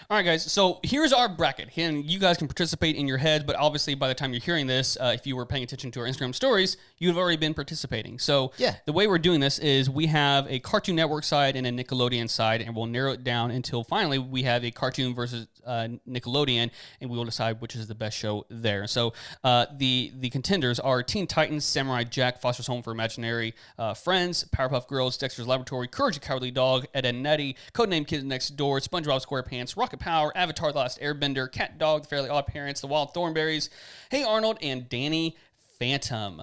All right, guys. So here's our bracket. And you guys can participate in your head, but obviously by the time you're hearing this, if you were paying attention to our Instagram stories, you've already been participating. So Yeah. the way we're doing this is we have a Cartoon Network side and a Nickelodeon side, and we'll narrow it down until finally we have a cartoon versus Nickelodeon, and we will decide which is the best show there. So the contenders are Teen Titans, Samurai Jack, Foster's Home for Imaginary Friends, Powerpuff Girls, Dexter's Laboratory, Courage the Cowardly Dog, Ed, Edd n Eddy, Codename Kids Next Door, SpongeBob SquarePants, Rocket Power, Avatar: The Last Airbender, Cat Dog, The Fairly Odd Parents, The Wild Thornberrys, Hey Arnold, and Danny Phantom.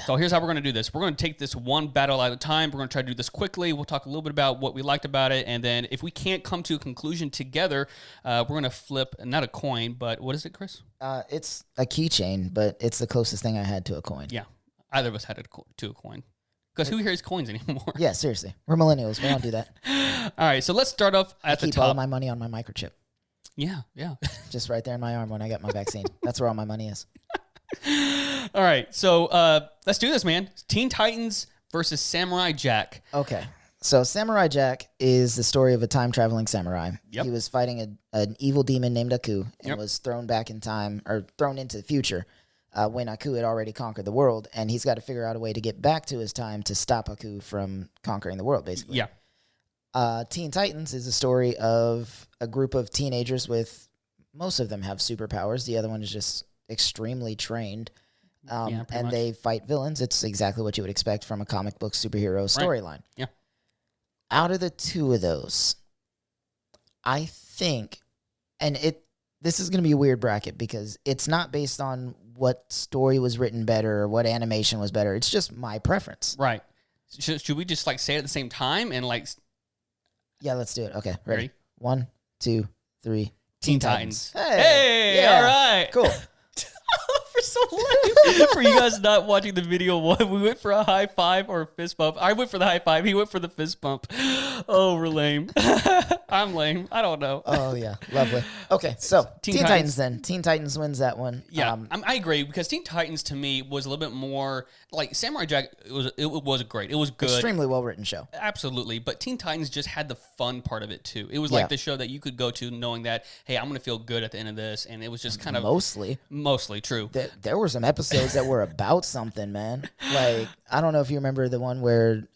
So here's how we're going to do this. We're going to take this one battle at a time. We're going to try to do this quickly. We'll talk a little bit about what we liked about it, and then if we can't come to a conclusion together, we're going to flip, not a coin, but what is it, Chris? It's a keychain, but it's the closest thing I had to a coin. Yeah, either of us had to a coin. Because who hears coins anymore? Yeah, seriously. We're millennials. We don't do that. All right, so let's start off at the Keep top. all of my money on my microchip. Yeah, yeah. Just right there in my arm when I get my vaccine. That's where all my money is. All right, so let's do this, man. Teen Titans versus Samurai Jack. Okay. So Samurai Jack is the story of a time-traveling samurai. Yep. He was fighting an evil demon named Aku and Yep. was thrown back in time, or thrown into the future when Aku had already conquered the world. And he's got to figure out a way to get back to his time to stop Aku from conquering the world, basically. Yeah. Teen Titans is a story of a group of teenagers with, most of them have superpowers. The other one is just extremely trained. Pretty And much. they fight villains. It's exactly what you would expect from a comic book superhero storyline. Yeah. Out of the two of those, I think, and this is going to be a weird bracket because it's not based on what story was written better or what animation was better. It's just my preference. Right. Should we just like say it at the same time and like Yeah, let's do it. Okay, Ready? ready? 1, 2, 3. Teen Titans? Hey, Hey, yeah. all right. Cool. For so lame. For you guys not watching the video one, we went for a high five or a fist bump. I went for the high five. He went for the fist bump. Oh, we're lame. I'm lame. I don't know. Oh, yeah. Lovely. Okay, so Teen Teen Titans. Titans then. Teen Titans wins that one. Yeah, I agree because Teen Titans to me was a little bit more like Samurai Jack. It was great. It was good. Extremely well-written show. Absolutely, but Teen Titans just had the fun part of it too. It was Yeah. like the show that you could go to knowing that, hey, I'm going to feel good at the end of this, and it was just kind of mostly true. There were some episodes that were about something, man. Like, I don't know if you remember the one where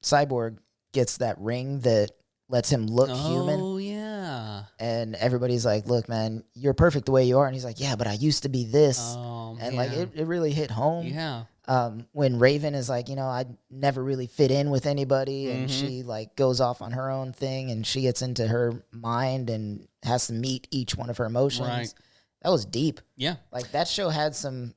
Cyborg gets that ring that lets him look human. Oh, yeah. And everybody's like, look, man, you're perfect the way you are. And he's like, yeah, but I used to be this. Oh, and man. like, it really hit home. Yeah. When Raven is like, I never really fit in with anybody. And she like goes off on her own thing and she gets into her mind and has to meet each one of her emotions. Right. That was deep. Yeah. Like that show had some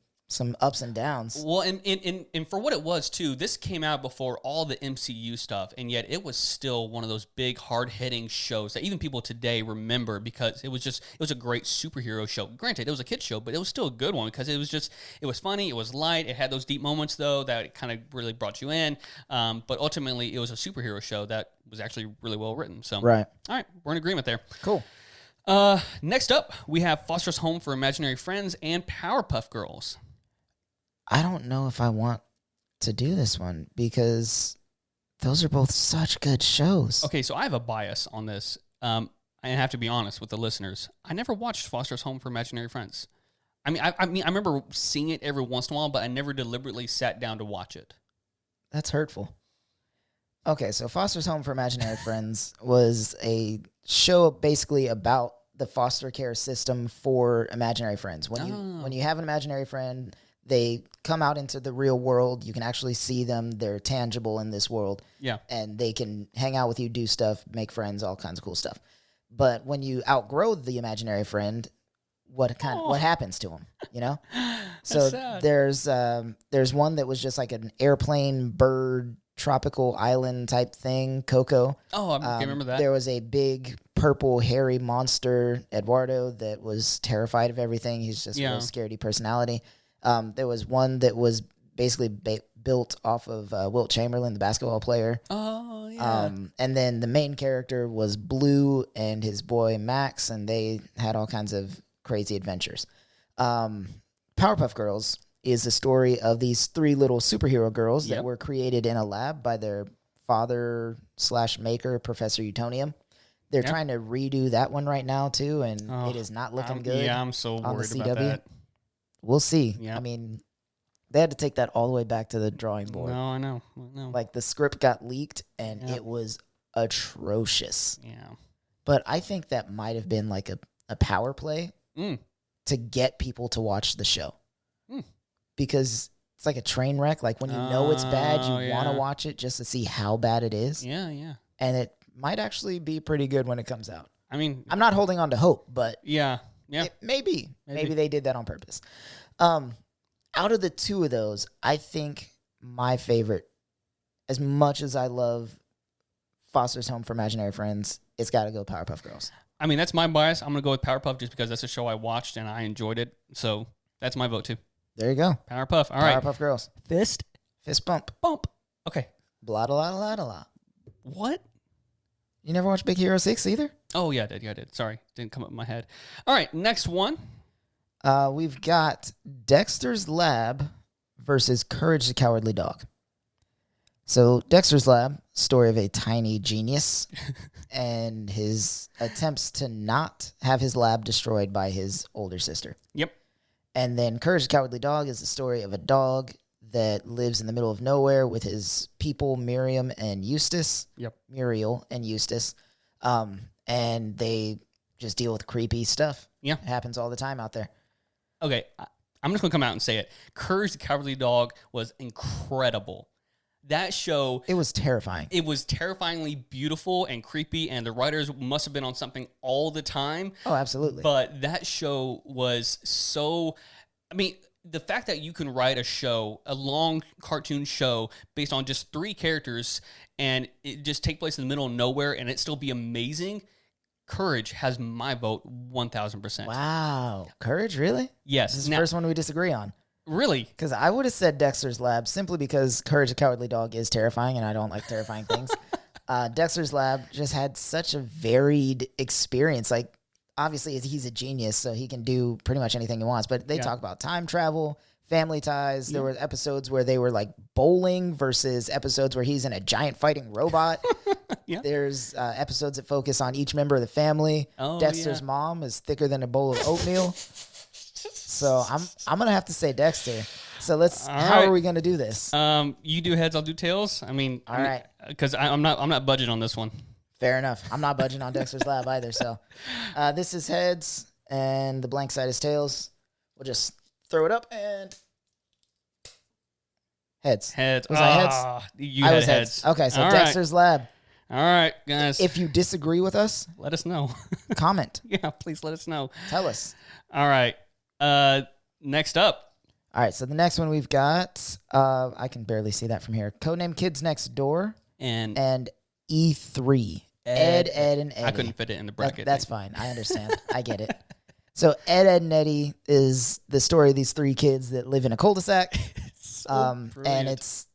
ups and downs. Well, and for what it was, too, this came out before all the MCU stuff, and yet it was still one of those big, hard-hitting shows that even people today remember because it was a great superhero show. Granted, it was a kid's show, but it was still a good one because it was funny, it was light, it had those deep moments, though, that it kind of really brought you in, but ultimately, it was a superhero show that was actually really well written. So, Right. All right, we're in agreement there. Cool. Next up, we have Foster's Home for Imaginary Friends and Powerpuff Girls. I don't know if I want to do this one because those are both such good shows. Okay, so I have a bias on this. I have to be honest with the listeners. I never watched Foster's Home for Imaginary Friends. I remember seeing it every once in a while, but I never deliberately sat down to watch it. That's hurtful. Okay, so Foster's Home for Imaginary Friends was a show basically about the foster care system for imaginary friends. When you have an imaginary friend, they come out into the real world. You can actually see them. They're tangible in this world. Yeah. And they can hang out with you, do stuff, make friends, all kinds of cool stuff. But when you outgrow the imaginary friend, what happens to them, So sad. there's one that was just like an airplane, bird, tropical island type thing, Coco. Oh, I can't remember that. There was a big purple hairy monster, Eduardo, that was terrified of everything. He's just a real scaredy personality. There was one that was basically built off of Wilt Chamberlain, the basketball player. Oh, yeah. And then the main character was Blue and his boy Max, and they had all kinds of crazy adventures. Powerpuff Girls is the story of these three little superhero girls that were created in a lab by their father/maker, Professor Utonium. They're trying to redo that one right now, too, and it is not looking good. Yeah, I'm so on worried the about CW. that. We'll see. Yeah. I mean, they had to take that all the way back to the drawing board. No, I know. Like, the script got leaked, and it was atrocious. Yeah. But I think that might have been like a power play to get people to watch the show. Because it's like a train wreck. Like, when you know it's bad, you want to watch it just to see how bad it is. Yeah, yeah. And it might actually be pretty good when it comes out. I mean, I'm not holding on to hope, but yeah. Maybe they did that on purpose. Out of the two of those, I think my favorite, as much as I love Foster's Home for Imaginary Friends, it's got to go Powerpuff Girls. I mean, that's my bias. I'm going to go with Powerpuff just because that's a show I watched and I enjoyed it. So that's my vote, too. There you go. Powerpuff. All right. Powerpuff Girls. Fist bump. Okay. Blah, blah, blah, blah, blah. What? You never watched Big Hero 6 either? Oh, yeah, I did. Sorry. Didn't come up in my head. All right. Next one. We've got Dexter's Lab versus Courage the Cowardly Dog. So Dexter's Lab, story of a tiny genius and his attempts to not have his lab destroyed by his older sister. Yep. And then Courage the Cowardly Dog is the story of a dog that lives in the middle of nowhere with his people, Miriam and Eustace. Yep. Muriel and Eustace. And they just deal with creepy stuff. Yeah. It happens all the time out there. Okay. I'm just going to come out and say it. Courage the Cowardly Dog was incredible. That show... It was terrifying. It was terrifyingly beautiful and creepy, and the writers must have been on something all the time. Oh, absolutely. But that show was so... I mean, the fact that you can write a show, a long cartoon show, based on just 3 characters, and it just take place in the middle of nowhere, and it still be amazing... Courage has my vote 1,000%. Wow. Courage, really? Yes. This is the first one we disagree on. Really? Because I would have said Dexter's Lab simply because Courage the Cowardly Dog is terrifying and I don't like terrifying things. Dexter's Lab just had such a varied experience. Like, obviously, he's a genius, so he can do pretty much anything he wants. But they talk about time travel, family ties. There were episodes where they were like bowling versus episodes where he's in a giant fighting robot. There's episodes that focus on each member of the family. Dexter's mom is thicker than a bowl of oatmeal. So I'm gonna have to say Dexter. So All how right. are we going to do this? You do heads, I'll do tails. I mean, All right. because I'm not budging on this one. Fair enough. I'm not budging on Dexter's Lab either. So this is heads, and the blank side is tails. We'll just throw it up and heads. Heads. Was I heads? You I had was heads. Okay, so All Dexter's Lab. All right, guys. If you disagree with us, let us know. comment. Yeah, please let us know. Tell us. All right. Next up. All right, so the next one we've got, I can barely see that from here. Codename Kids Next Door And E3. Ed, and Eddie. I couldn't fit it in the bracket. That's fine. I understand. I get it. So Ed, and Eddie is the story of these three kids that live in a cul-de-sac. And it's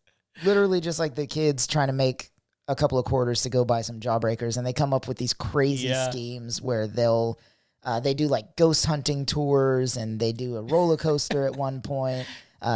literally just like the kids trying to make a couple of quarters to go buy some Jawbreakers, and they come up with these crazy schemes where they do like ghost hunting tours, and they do a roller coaster at one point.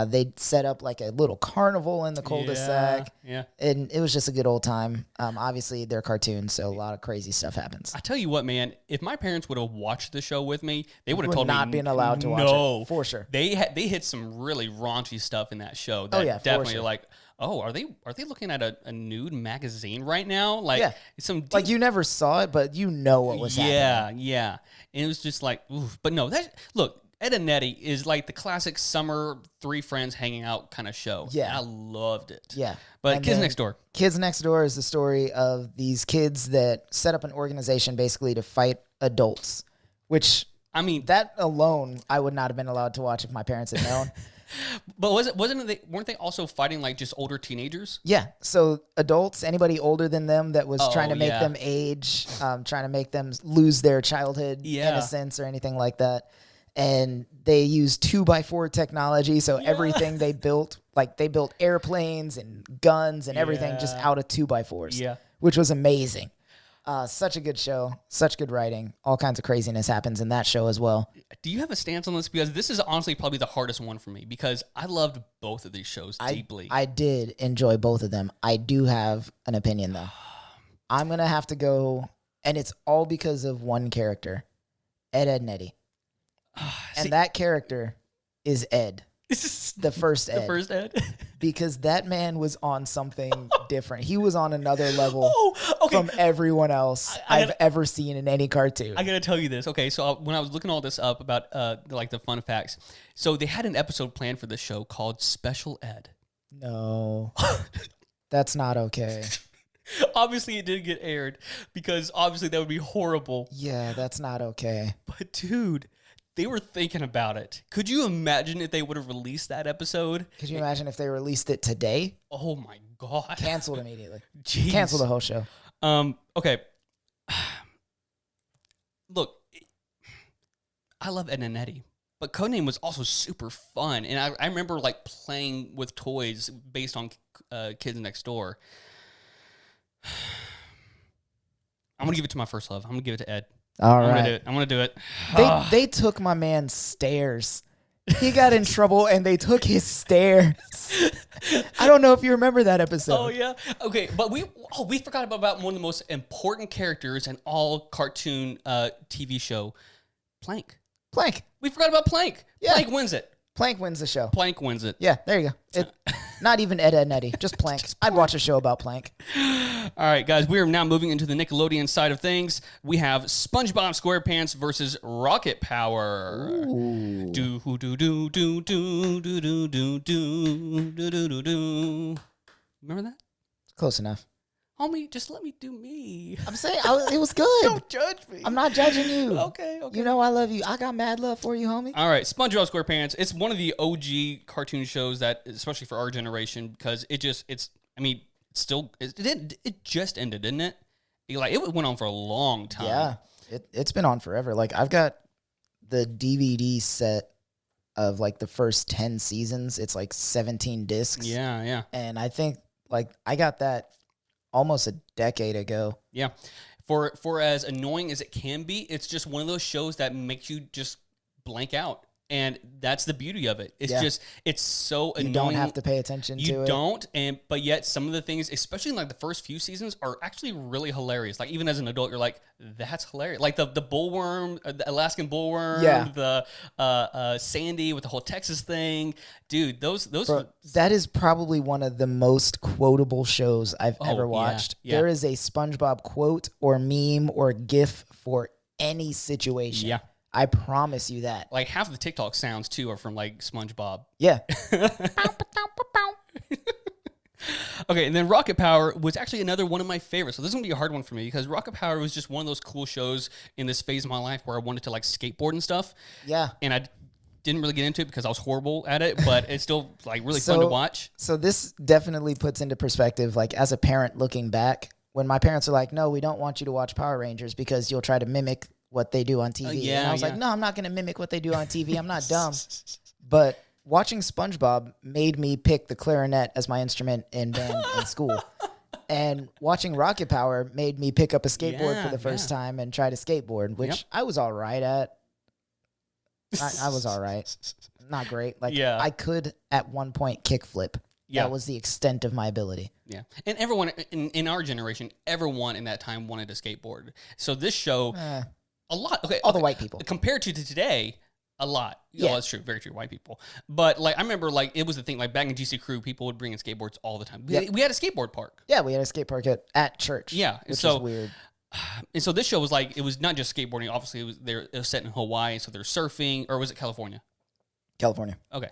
They set up like a little carnival in the cul-de-sac. Yeah. And it was just a good old time. Obviously, they're cartoons, so a lot of crazy stuff happens. I tell you what, man, if my parents would have watched the show with me, they would have told me not being allowed to watch it, for sure. They hit some really raunchy stuff in that show. That for definitely sure. Like, oh, are they looking at a nude magazine right now? Like, some like you never saw it, but you know what was happening. Yeah. And it was just like, oof. But no, look, Ed and Eddie is like the classic summer three friends hanging out kind of show. Yeah. I loved it. Yeah. But And Kids then Next Door. Kids Next Door is the story of these kids that set up an organization basically to fight adults, which, I mean, that alone, I would not have been allowed to watch if my parents had known. but weren't they also fighting like just older teenagers? Yeah. So adults, anybody older than them that was trying to make yeah. them age, trying to make them lose their childhood Yeah. innocence or anything like that. And they used 2x4 technology. So everything they built, like they built airplanes and guns and everything just out of 2x4s. Yeah. Which was amazing. Such a good show, such good writing. All kinds of craziness happens in that show as well. Do you have a stance on this? Because this is honestly probably the hardest one for me because I loved both of these shows deeply. I did enjoy both of them. I do have an opinion though. I'm going to have to go, and it's all because of one character, Ed, and Eddie. And that character is Ed. The first Ed. The first Ed. Because that man was on something different. He was on another level okay. from everyone else I've ever seen in any cartoon. I gotta tell you this. Okay, so when I was looking all this up about like the fun facts, so they had an episode planned for this show called Special Ed. No, that's not okay. Obviously, it didn't get aired because obviously that would be horrible. Yeah, that's not okay. But dude, they were thinking about it. Could you imagine if they would have released that episode? Could you imagine if they released it today? Oh my god! Canceled immediately. Jeez. Cancel the whole show. Okay. Look, I love Ed and Eddie, but Codename was also super fun, and I remember like playing with toys based on Kids Next Door. I'm gonna give it to my first love. I'm gonna give it to Ed. All I'm right. gonna do it. They took my man's stairs. He got in trouble and they took his stairs. I don't know if you remember that episode. Oh yeah. Okay, but we forgot about one of the most important characters in all cartoon TV show, Plank. Plank. We forgot about Plank. Yeah. Plank wins it. Plank wins the show. Plank wins it. Yeah, there you go. Not even Ed, and Eddie, just Plank. I'd watch a show about Plank. All right, guys, we are now moving into the Nickelodeon side of things. We have SpongeBob SquarePants versus Rocket Power. Ooh. Do do do do do do do do do do do. Remember that? Close enough. Homie, just let me do me. I'm saying it was good. Don't judge me. I'm not judging you. Okay. You know I love you. I got mad love for you, homie. All right, SpongeBob SquarePants. It's one of the OG cartoon shows that, especially for our generation, because it just just ended, didn't it? It went on for a long time. Yeah, it's been on forever. Like I've got the DVD set of like the first 10 seasons. It's like 17 discs. Yeah. And I think like I got that almost a decade ago. Yeah. For as annoying as it can be, it's just one of those shows that makes you just blank out. And that's the beauty of it. It's Yeah. just, it's so annoying. You don't have to pay attention to it. You don't, but yet some of the things, especially in like the first few seasons, are actually really hilarious. Like even as an adult, you're like, that's hilarious. Like the bullworm, the Alaskan bullworm, the Sandy with the whole Texas thing, dude. Those Bro, that is probably one of the most quotable shows I've ever yeah, watched. yeah. There is a SpongeBob quote or meme or GIF for any situation. Yeah. I promise you that. like half of the TikTok sounds too are from like SpongeBob. Yeah. Okay, and then Rocket Power was actually another one of my favorites. So this is gonna be a hard one for me because Rocket Power was just one of those cool shows in this phase of my life where I wanted to like skateboard and stuff. Yeah. And I didn't really get into it because I was horrible at it, but it's still like really fun to watch. So this definitely puts into perspective, like as a parent looking back, when my parents are like, no, we don't want you to watch Power Rangers because you'll try to mimic what they do on TV. Yeah, and I was yeah. like, no, I'm not going to mimic what they do on TV. I'm not dumb. But watching SpongeBob made me pick the clarinet as my instrument in band in school. And watching Rocket Power made me pick up a skateboard for the first time and try to skateboard, which I was all right at. I was all right. Not great. Like I could at one point kickflip. Yeah. That was the extent of my ability. Yeah. And everyone in our generation, everyone in that time wanted to skateboard. So this show, a lot. Okay, all the white people. Compared to today, a lot. Yeah, that's true. Very true. White people. But like I remember, like it was the thing. Like back in GC Crew, people would bring in skateboards all the time. We had a skateboard park. Yeah, we had a skate park at church. Yeah, which so is weird. And so this show was like it was not just skateboarding. Obviously, it was set in Hawaii, so there's surfing, or was it California? California. Okay,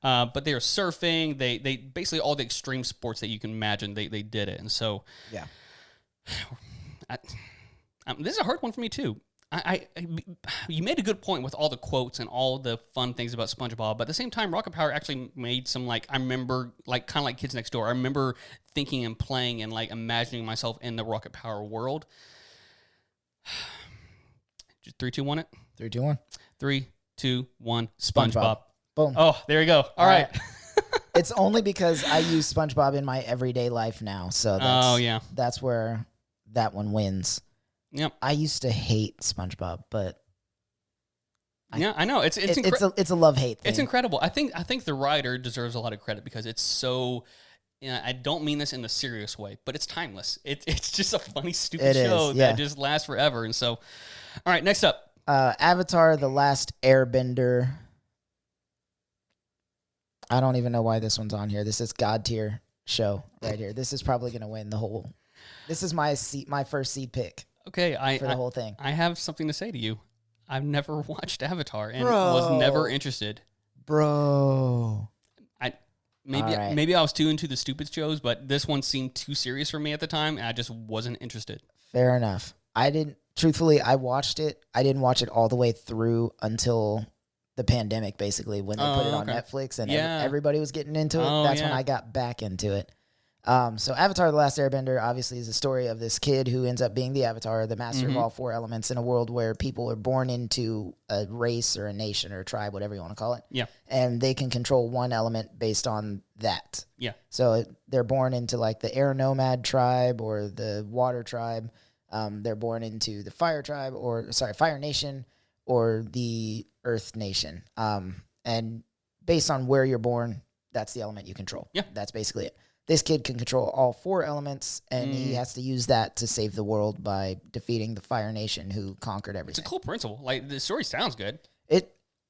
but they were surfing. They basically all the extreme sports that you can imagine. They did it, and so yeah. This is a hard one for me too. You made a good point with all the quotes and all the fun things about SpongeBob, but at the same time, Rocket Power actually made some I remember kind of like Kids Next Door. I remember thinking and playing and like imagining myself in the Rocket Power world. Just 3, 2, 1 it. 3, 2, 1. 3, 2, 1. SpongeBob. Boom. Oh, there you go. All right. It's only because I use SpongeBob in my everyday life now, so that's where that one wins. Yep. I used to hate SpongeBob, but I know it's it's a love-hate thing. It's incredible. I think the writer deserves a lot of credit because it's so. I don't mean this in the serious way, but it's timeless. It's just a funny, stupid show that just lasts forever. And so, all right, next up, Avatar: The Last Airbender. I don't even know why this one's on here. This is God tier show right here. This is probably going to win the whole. This is my first seed pick. Okay, for the whole thing. I have something to say to you. I've never watched Avatar and was never interested. Bro. Maybe I was too into the stupid shows, but this one seemed too serious for me at the time, and I just wasn't interested. Fair enough. Truthfully, I watched it. I didn't watch it all the way through until the pandemic, basically, when they put it on Netflix and everybody was getting into it. That's when I got back into it. So Avatar: The Last Airbender obviously is a story of this kid who ends up being the Avatar, the master of all 4 elements in a world where people are born into a race or a nation or a tribe, whatever you want to call it. Yeah. And they can control one element based on that. Yeah. So they're born into like the air nomad tribe or the water tribe. They're born into the fire tribe fire nation or the earth nation. And based on where you're born, that's the element you control. Yeah. That's basically it. This kid can control all 4 elements, and he has to use that to save the world by defeating the Fire Nation who conquered everything. It's a cool principle. Like, the story sounds good.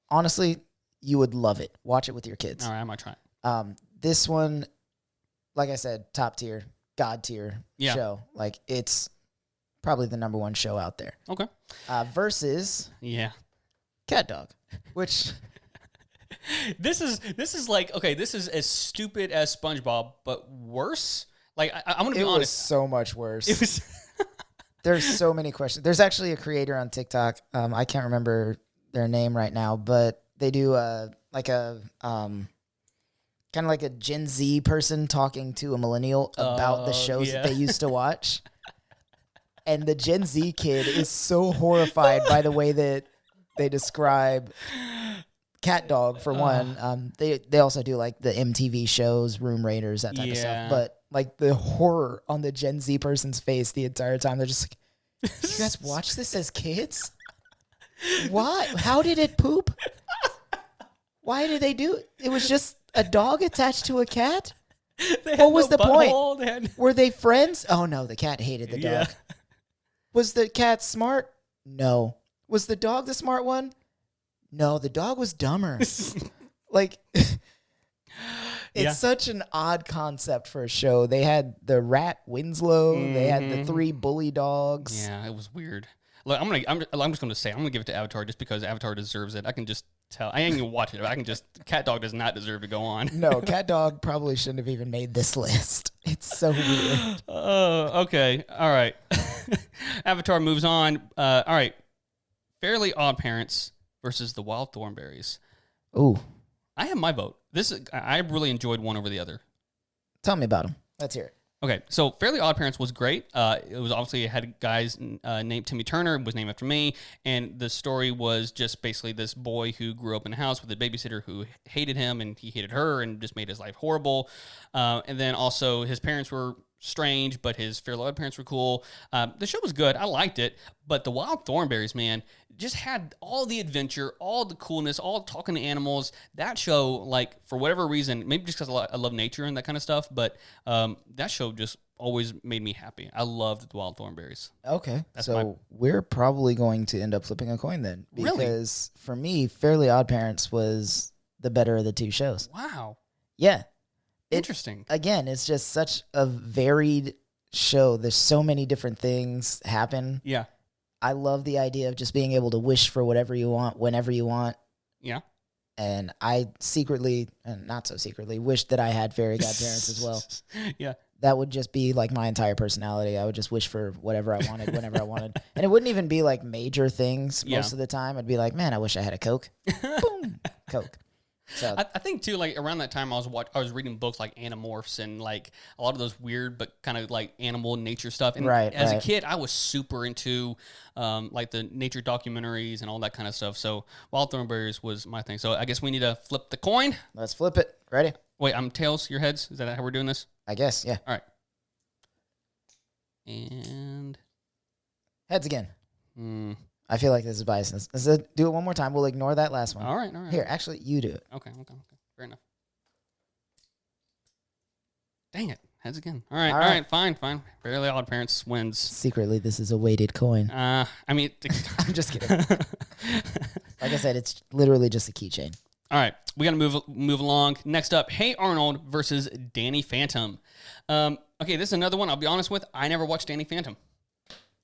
Honestly, you would love it. Watch it with your kids. All right, I might try it. This one, like I said, top tier, God tier show. Like, it's probably the number 1 show out there. Okay. Versus Cat Dog, which... This is like, okay, this is as stupid as SpongeBob, but worse. Like, I'm going to be honest. It was so much worse. It was... There's so many questions. There's actually a creator on TikTok. I can't remember their name right now, but they do kind of like a Gen Z person talking to a millennial about the shows that they used to watch. And the Gen Z kid is so horrified by the way that they describe Cat Dog, for one. They also do like the MTV shows, Room Raiders, that type of stuff. But like the horror on the Gen Z person's face the entire time, they're just like, you guys watch this as kids? Why? How did it poop? Why did they do it? It was just a dog attached to a cat? What was the point? Were they friends? Oh, no, the cat hated the dog. Was the cat smart? No. Was the dog the smart one? No, the dog was dumber. Like, it's such an odd concept for a show. They had the rat Winslow. They had the 3 bully dogs. Yeah, it was weird. Look, I'm just going to say, I'm going to give it to Avatar just because Avatar deserves it. I can just tell. I ain't even watch it. I can just, Cat Dog does not deserve to go on. No, Cat Dog probably shouldn't have even made this list. It's so weird. Oh, okay. All right. Avatar moves on. All right. Fairly Odd Parents versus the Wild Thornberrys. Ooh. I have my vote. I really enjoyed one over the other. Tell me about them. Let's hear it. Okay, so Fairly Odd Parents was great. It was obviously, it had guys named Timmy Turner, was named after me, and the story was just basically this boy who grew up in a house with a babysitter who hated him, and he hated her, and just made his life horrible. And then also his parents were strange, but his Fairly Odd Parents were cool. The show was good. I liked it, but the Wild Thornberrys, man, just had all the adventure, all the coolness, all talking to animals. That show, like, for whatever reason, maybe just because I love nature and that kind of stuff, but that show just always made me happy. I loved the Wild Thornberrys. Okay, so we're probably going to end up flipping a coin then. Really? Because for me, Fairly Odd Parents was the better of the 2 shows. Wow. Yeah. Interesting. Again, it's just such a varied show. There's so many different things happen. Yeah. I love the idea of just being able to wish for whatever you want, whenever you want. Yeah. And I secretly, and not so secretly, wished that I had fairy godparents as well. Yeah. That would just be like my entire personality. I would just wish for whatever I wanted, whenever I wanted. And it wouldn't even be like major things most of the time. I'd be like, man, I wish I had a Coke. Boom, Coke. So I think too, like around that time, I was reading books like Animorphs and like a lot of those weird but kind of like animal nature stuff. And as a kid, I was super into like the nature documentaries and all that kind of stuff. So Wild Thornberrys was my thing. So I guess we need to flip the coin. Let's flip it. Ready? Wait, I'm tails, your heads. Is that how we're doing this? I guess, yeah. All right. And heads again. I feel like this is biased. Let's do it one more time. We'll ignore that last one. All right. Here, actually, you do it. Okay. Fair enough. Dang it. Heads again. All right. Fine. Fairly Odd Parents wins. Secretly, this is a weighted coin. I mean... I'm just kidding. Like I said, it's literally just a keychain. All right. We got to move along. Next up, Hey Arnold versus Danny Phantom. Okay, this is another one I'll be honest with. I never watched Danny Phantom.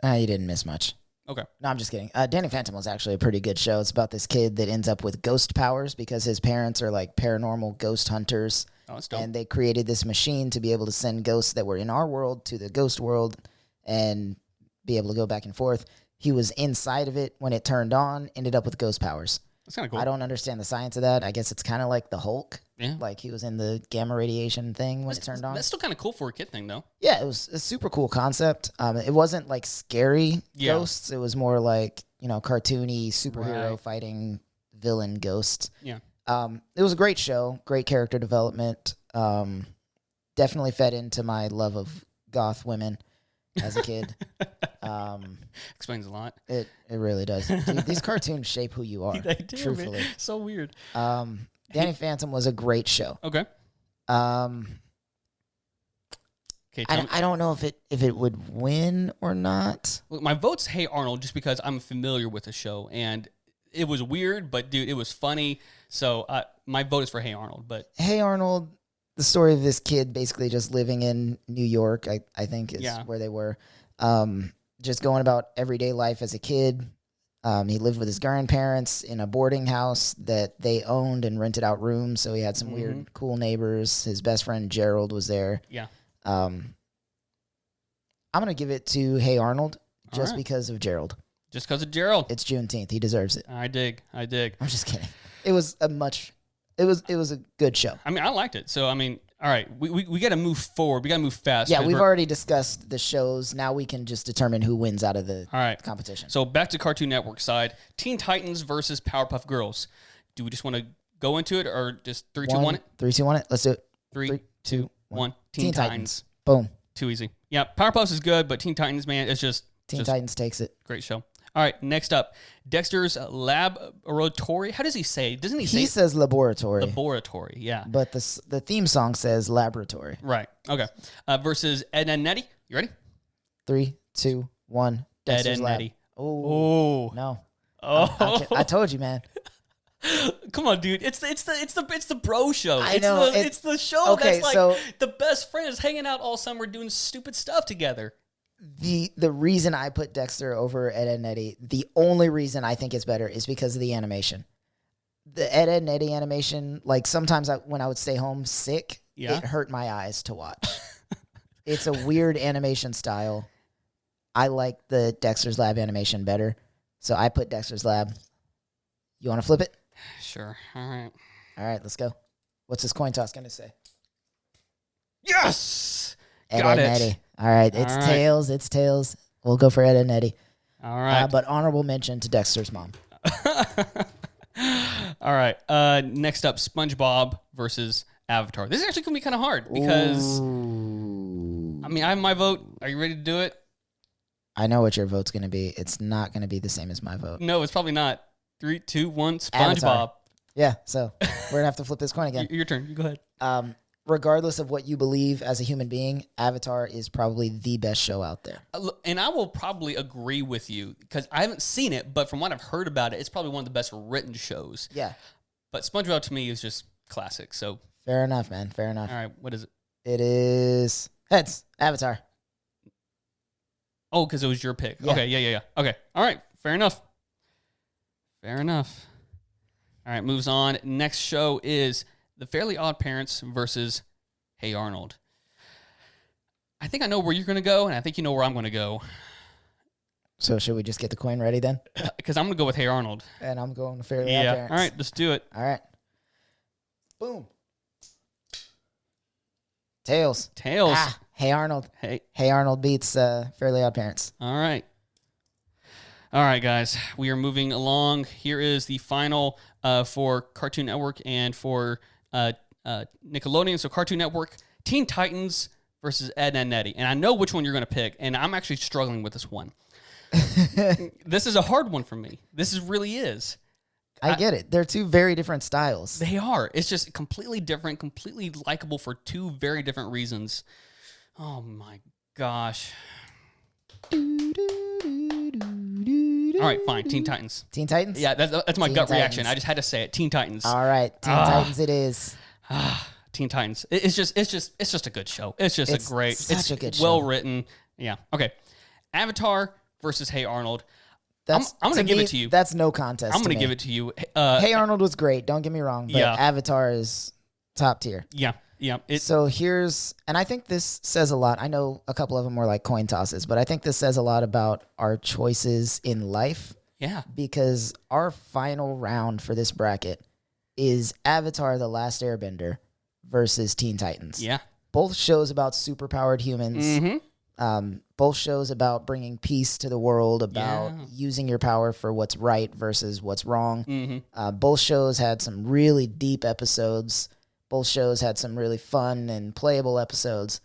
You didn't miss much. Okay. No, I'm just kidding. Danny Phantom was actually a pretty good show. It's about this kid that ends up with ghost powers because his parents are like paranormal ghost hunters. Oh, that's dope. And they created this machine to be able to send ghosts that were in our world to the ghost world and be able to go back and forth. He was inside of it when it turned on, ended up with ghost powers. That's kind of cool. I don't understand the science of that. I guess it's kind of like the Hulk. Yeah. Like he was in the gamma radiation thing when it turned on. That's still kind of cool for a kid thing, though. Yeah, it was a super cool concept. It wasn't like scary ghosts. It was more like, cartoony superhero fighting villain ghosts. Yeah. It was a great show. Great character development. Definitely fed into my love of goth women as a kid. Explains a lot. It really does. Dude, these cartoons shape who you are. They do, truthfully. Man. So weird. Danny Phantom was a great show. Okay. Okay. I don't know if it would win or not. Look, my vote's Hey Arnold just because I'm familiar with the show and it was weird, but dude, it was funny. So my vote is for Hey Arnold. But Hey Arnold, the story of this kid basically just living in New York, I think is where they were. Just going about everyday life as a kid. He lived with his grandparents in a boarding house that they owned and rented out rooms. So he had some weird, cool neighbors. His best friend Gerald was there. Yeah. I'm going to give it to Hey Arnold just because of Gerald. Just because of Gerald. It's Juneteenth. He deserves it. I dig. I'm just kidding. It was a good show. I mean, I liked it. So, I mean, all right, we got to move forward. We got to move fast. Yeah, we've already discussed the shows. Now we can just determine who wins out of the competition. So back to Cartoon Network side. Teen Titans versus Powerpuff Girls. Do we just want to go into it or just 3, 2, 1 it? 3, 2, 1 it. Let's do it. 3, 2, 1. Teen Titans. Boom. Too easy. Yeah, Powerpuffs is good, but Teen Titans, man, it's just... Teen Titans takes it. Great show. All All right, next up, Dexter's laboratory. How does he say? Doesn't he say? He says laboratory. Laboratory, yeah. But the theme song says laboratory. Right, okay. Versus Ed and Nettie. You ready? 3, 2, 1. Dexter's and Lab. Nettie. Oh. No. Oh. I told you, man. Come on, dude. It's the bro show. I know. It's the show Okay, that's like so the best friends hanging out all summer doing stupid stuff together. the reason I put Dexter over Ed, and Nettie, the only reason I think it's better is because of the animation. The Ed, and Nettie animation, like sometimes when I would stay home sick, it hurt my eyes to watch. It's a weird animation style. I like the Dexter's Lab animation better, so I put Dexter's Lab. You want to flip it? Sure. All right, let's go. What's this coin toss going to say? Yes! Ed, Got and it. Nettie. All right, it's All right. tails. It's tails. We'll go for Ed and Nettie. All right. But honorable mention to Dexter's mom. All right. Next up, SpongeBob versus Avatar. This is actually going to be kind of hard because, Ooh. I mean, I have my vote. Are you ready to do it? I know what your vote's going to be. It's not going to be the same as my vote. No, it's probably not. 3, 2, 1, SpongeBob. Avatar. Yeah, so we're going to have to flip this coin again. Your turn. You go ahead. Regardless of what you believe as a human being, Avatar is probably the best show out there. And I will probably agree with you because I haven't seen it, but from what I've heard about it, it's probably one of the best written shows. Yeah. But SpongeBob to me is just classic. So Fair enough, man. Fair enough. all right, what is it? It is heads. Avatar. Oh, because it was your pick. Yeah. Okay, yeah. Okay, all right, fair enough. All right, moves on. Next show is The Fairly Odd Parents versus Hey Arnold. I think I know where you're going to go, and I think you know where I'm going to go. So should we just get the coin ready then? Because I'm going to go with Hey Arnold. And I'm going to Fairly Odd Parents. All right, let's do it. All right. Boom. Tails. Hey Arnold. Hey Arnold beats Fairly Odd Parents. All right, guys. We are moving along. Here is the final for Cartoon Network and for Nickelodeon. So Cartoon Network, Teen Titans versus Ed and Nettie. And I know which one you're going to pick, and I'm actually struggling with this one. This is a hard one for me. Really is. I get it. They're two very different styles. They are. It's just completely different, completely likable for two very different reasons. Oh, my gosh. All right, fine. Teen Titans. Teen Titans? Yeah, that's my Teen gut Titans. reaction. I just had to say it. Teen Titans. All right, Teen Titans it is. Teen Titans. It's just a good show. It's such a good show. Well written. Yeah. Okay. Avatar versus Hey Arnold. I'm going to give it to you. That's no contest. I'm going to give it to you. Hey Arnold was great. Don't get me wrong. But Avatar is top tier. Yeah. So and I think this says a lot. I know a couple of them were like coin tosses, but I think this says a lot about our choices in life. Yeah. Because our final round for this bracket is Avatar: The Last Airbender versus Teen Titans. Yeah. Both shows about superpowered humans. Mm-hmm. Both shows about bringing peace to the world, about using your power for what's right versus what's wrong. Mm-hmm. Both shows had some really deep episodes. Both shows had some really fun and playable episodes.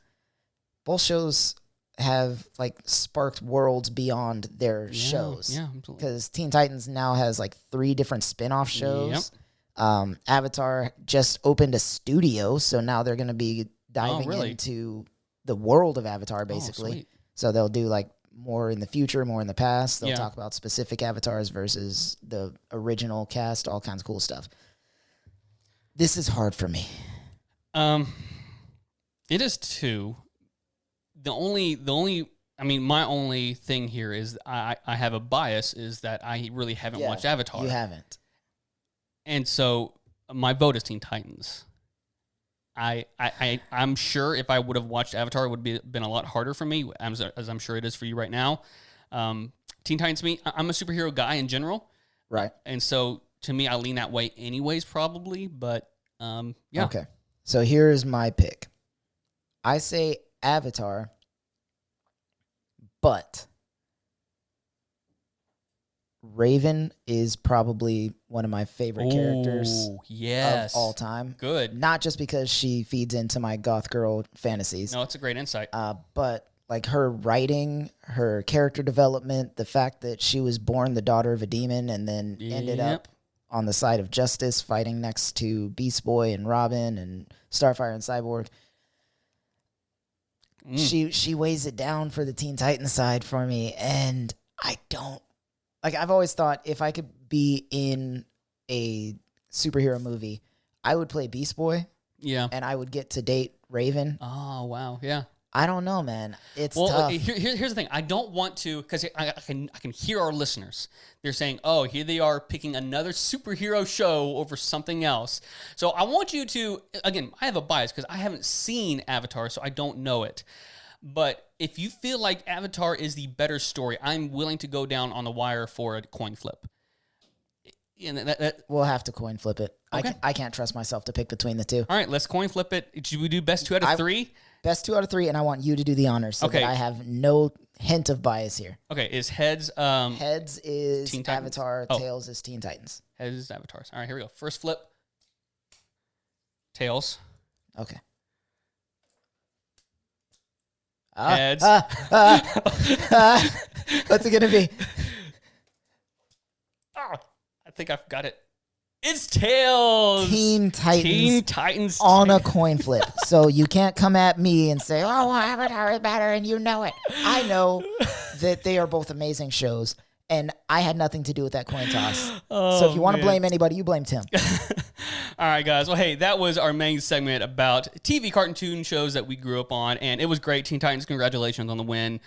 Both shows have like sparked worlds beyond their shows. Yeah, absolutely. Because Teen Titans now has like 3 different spin-off shows. Yep. Avatar just opened a studio, so now they're going to be diving into the world of Avatar, basically. So they'll do like more in the future, more in the past. They'll talk about specific avatars versus the original cast, all kinds of cool stuff. This is hard for me. It is too. My only thing here is I have a bias is that I really haven't watched Avatar. You haven't. And so my vote is Teen Titans. I'm sure if I would have watched Avatar, it would have been a lot harder for me, as I'm sure it is for you right now. Teen Titans, I'm a superhero guy in general. Right. And so to me, I lean that way anyways, probably. But yeah. Okay. So here's my pick. I say Avatar, but Raven is probably one of my favorite characters of all time. Good. Not just because she feeds into my goth girl fantasies. No, it's a great insight. But like her writing, her character development, the fact that she was born the daughter of a demon and then ended up on the side of justice fighting next to Beast Boy and Robin and Starfire and Cyborg. She weighs it down for the Teen Titans side for me, and I don't like. I've always thought if I could be in a superhero movie, I would play Beast Boy. Yeah, and I would get to date Raven. Oh wow, yeah. I don't know, man. It's tough. Here's the thing. I don't want to, because I can hear our listeners. They're saying, "Oh, here they are picking another superhero show over something else." So I want you to, again, I have a bias because I haven't seen Avatar, so I don't know it. But if you feel like Avatar is the better story, I'm willing to go down on the wire for a coin flip. And we'll have to coin flip it. Okay. I can't trust myself to pick between the two. All right, let's coin flip it. Should we do best 2 out of 3? Best 2 out of 3, and I want you to do the honors so that I have no hint of bias here. Okay, is heads... heads is Teen Titans? Avatar, tails is Teen Titans. Heads is Avatars. All right, here we go. First flip. Tails. Okay. Heads. What's it going to be? Oh, I think I've got it. It's Tails. Teen Titans on a coin flip. So you can't come at me and say, "Oh, well, Avatar is better," and you know it. I know that they are both amazing shows, and I had nothing to do with that coin toss. So if you want to blame anybody, you blame Tim. All right, guys. Well, hey, that was our main segment about TV cartoon shows that we grew up on, and it was great. Teen Titans, congratulations on the win.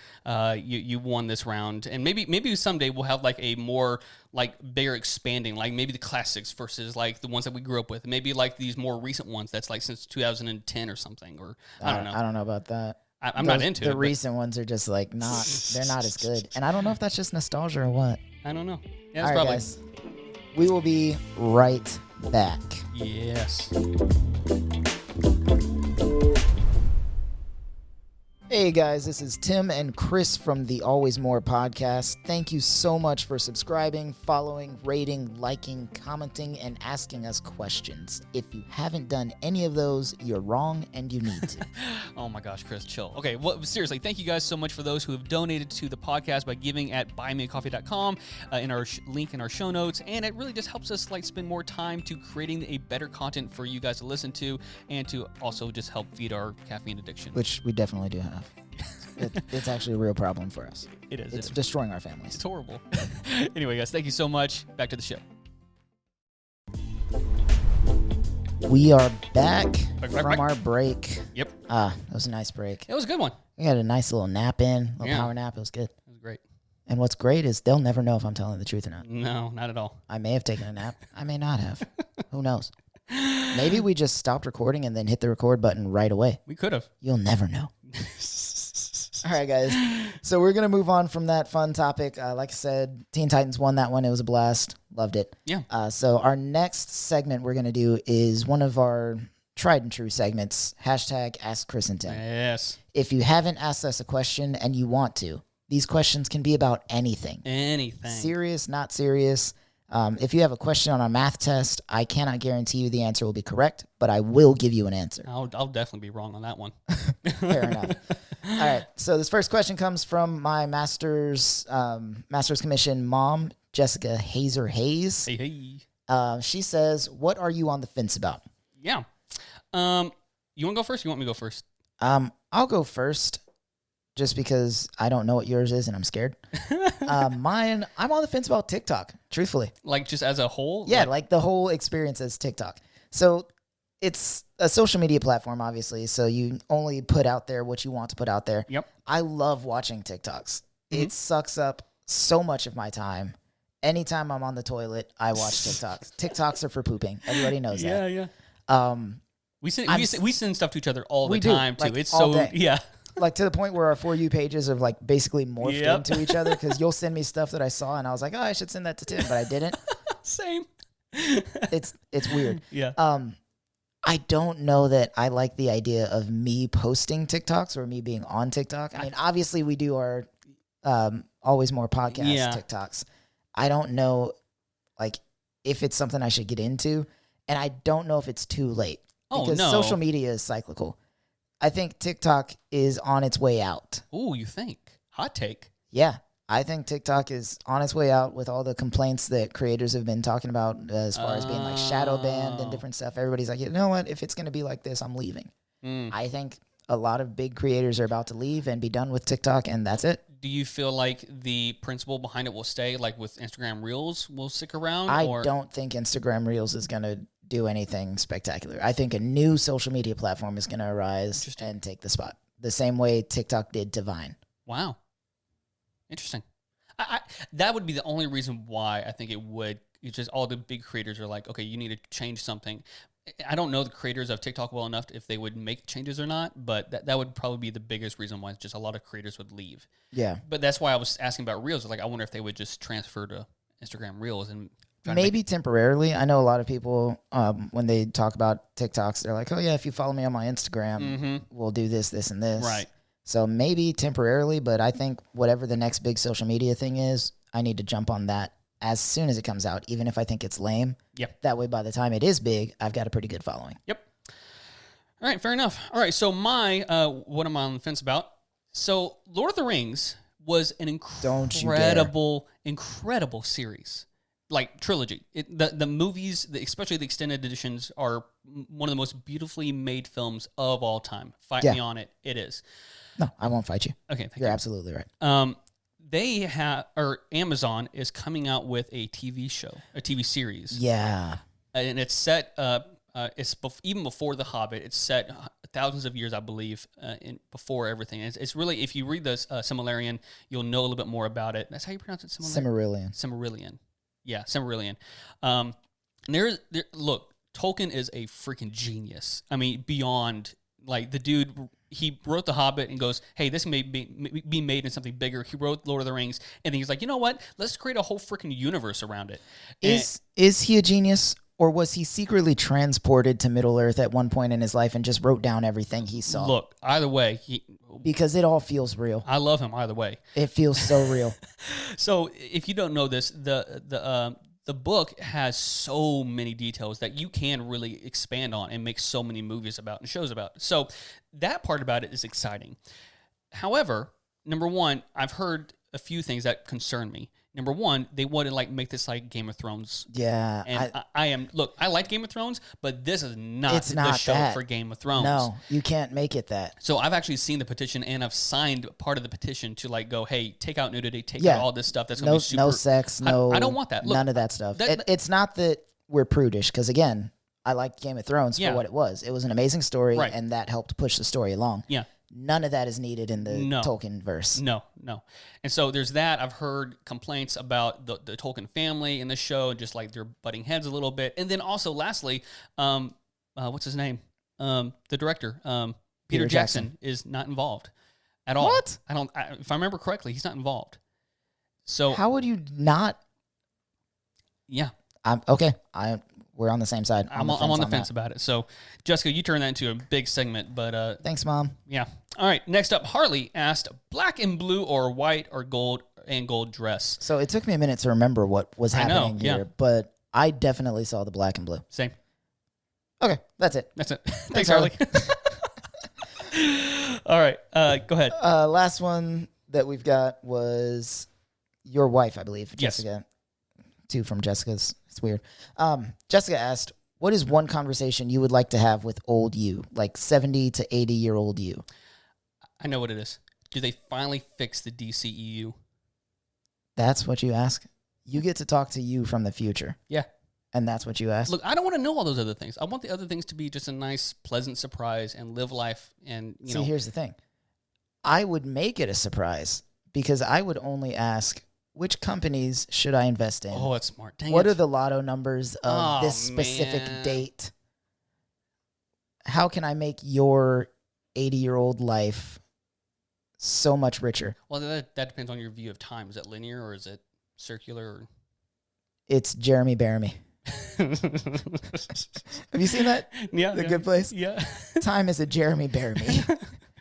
You won this round, and maybe someday we'll have like a more like bigger expanding, like maybe the classics versus like the ones that we grew up with, maybe like these more recent ones that's like since 2010 or something, or I don't know. I don't know about that. I'm not into the it. The recent ones are just like they're not as good, and I don't know if that's just nostalgia or what. I don't know. Yeah, all right, probably. Guys, we will be right back. Yes. Hey guys, this is Tim and Chris from the Always More podcast. Thank you so much for subscribing, following, rating, liking, commenting, and asking us questions. If you haven't done any of those, you're wrong and you need to. Oh my gosh, Chris, chill. Okay, well, seriously, thank you guys so much for those who have donated to the podcast by giving at buymeacoffee.com in our link in our show notes, and it really just helps us like spend more time to creating a better content for you guys to listen to, and to also just help feed our caffeine addiction. Which we definitely do have. It's actually a real problem for us. It is. It's destroying our families. It's horrible. Anyway, guys, thank you so much. Back to the show. We are back from our break. Yep. It was a nice break. It was a good one. We had a nice little nap in, power nap. It was good. It was great. And what's great is they'll never know if I'm telling the truth or not. No, not at all. I may have taken a nap. I may not have. Who knows? Maybe we just stopped recording and then hit the record button right away. We could have. You'll never know. All right, guys. So we're going to move on from that fun topic. Like I said, Teen Titans won that one. It was a blast. Loved it. Yeah. So our next segment we're going to do is one of our tried and true segments, hashtag Ask Chris and Tim. Yes. If you haven't asked us a question and you want to, these questions can be about anything. Anything. Serious, not serious. If you have a question on a math test, I cannot guarantee you the answer will be correct, but I will give you an answer. I'll definitely be wrong on that one. Fair enough. All right. So this first question comes from my master's commission mom, Jessica Hazer Hayes. Hey. She says, "What are you on the fence about?" Yeah. You want to go first? Or you want me to go first? I'll go first, just because I don't know what yours is and I'm scared. Mine, I'm on the fence about TikTok, truthfully. Like just as a whole? Yeah, like the whole experience as TikTok. So it's a social media platform, obviously, so you only put out there what you want to put out there. Yep. I love watching TikToks. It sucks up so much of my time. Anytime I'm on the toilet, I watch TikToks. TikToks are for pooping. Everybody knows that. Yeah. We send stuff to each other all the time, too. Like, it's all so, day. yeah. Like to the point where our For You pages have like basically morphed into each other, because you'll send me stuff that I saw and I was like, oh, I should send that to Tim, but I didn't. Same. It's weird. Yeah. I don't know that I like the idea of me posting TikToks or me being on TikTok. I mean, obviously we do our Always More podcast TikToks. I don't know like if it's something I should get into, and I don't know if it's too late. Because social media is cyclical. I think TikTok is on its way out. Ooh, you think? Hot take. Yeah. I think TikTok is on its way out with all the complaints that creators have been talking about as far as being like shadow banned and different stuff. Everybody's like, you know what? If it's going to be like this, I'm leaving. I think a lot of big creators are about to leave and be done with TikTok, and that's it. Do you feel like the principle behind it will stay, like with Instagram Reels will stick around? I don't think Instagram Reels is going to do anything spectacular. I think a new social media platform is going to arise and take the spot, the same way TikTok did to Vine. Wow. Interesting. That would be the only reason why I think it would. It's just all the big creators are like, okay, you need to change something. I don't know the creators of TikTok well enough if they would make changes or not, but that would probably be the biggest reason why just a lot of creators would leave. Yeah. But that's why I was asking about Reels. Like, I wonder if they would just transfer to Instagram Reels and maybe temporarily. I know a lot of people, when they talk about TikToks, they're like, oh, yeah, if you follow me on my Instagram, we'll do this, this, and this. Right. So maybe temporarily, but I think whatever the next big social media thing is, I need to jump on that as soon as it comes out, even if I think it's lame. Yep. That way, by the time it is big, I've got a pretty good following. Yep. All right, fair enough. All right, so what am I on the fence about? So Lord of the Rings was an incredible series. Like trilogy. The movies, especially the extended editions, are one of the most beautifully made films of all time. Fight me on it. It is. No, I won't fight you. Okay, thank you. You're absolutely right. Amazon is coming out with a TV show, a TV series. Yeah. And it's set, even before The Hobbit, it's set thousands of years, I believe, before everything. It's really, if you read the Silmarillion, you'll know a little bit more about it. That's how you pronounce it, Silmarillion. Silmarillion. Yeah, Silmarillion. Look, Tolkien is a freaking genius. I mean, beyond, like, the dude, he wrote The Hobbit and goes, hey, this may be made in something bigger. He wrote Lord of the Rings, and then he's like, you know what? Let's create a whole freaking universe around it. Is he a genius, or was he secretly transported to Middle-earth at one point in his life and just wrote down everything he saw? Look, either way, because it all feels real. I love him either way. It feels so real. So if you don't know this, the book has so many details that you can really expand on and make so many movies about and shows about. So that part about it is exciting. However, number one, I've heard a few things that concern me. Number one, they want to make this like Game of Thrones. Yeah. And I like Game of Thrones, but this is not the show for Game of Thrones. No, you can't make it that. So I've actually seen the petition, and I've signed part of the petition to go, hey, take out nudity, take out all this stuff. That's going to be super. No sex, I don't want that. Look, none of that stuff. It's not that we're prudish, because again, I liked Game of Thrones for what it was. It was an amazing story, and that helped push the story along. Yeah. None of that is needed in the Tolkien verse. No. And so there's that. I've heard complaints about the Tolkien family in the show, just like they're butting heads a little bit. And then also, lastly, what's his name? The director, Peter Jackson, is not involved at all. What? If I remember correctly, he's not involved. So how would you not? Yeah. Okay. We're on the same side. I'm on the fence about it. So, Jessica, you turned that into a big segment, but thanks, Mom. Yeah. All right. Next up, Harley asked, black and blue or white or gold and gold dress? So it took me a minute to remember what was happening here, but I definitely saw the black and blue. Same. Okay, that's it. Thanks, Harley. All right. Go ahead. Last one that we've got was your wife, I believe, Jessica. Two from Jessica's. It's weird. Jessica asked, what is one conversation you would like to have with old you, like 70 to 80-year-old you? I know what it is. Do they finally fix the DCEU? That's what you ask? You get to talk to you from the future. Yeah. And that's what you ask? Look, I don't want to know all those other things. I want the other things to be just a nice, pleasant surprise and live life and, See, here's the thing. I would make it a surprise because I would only ask, which companies should I invest in? Oh, that's smart. What are the lotto numbers of this specific date? How can I make your 80-year-old life so much richer? Well, that depends on your view of time. Is it linear or is it circular? It's Jeremy Bearimy. Have you seen that? Yeah. The Good Place? Yeah. Time is a Jeremy Bearimy.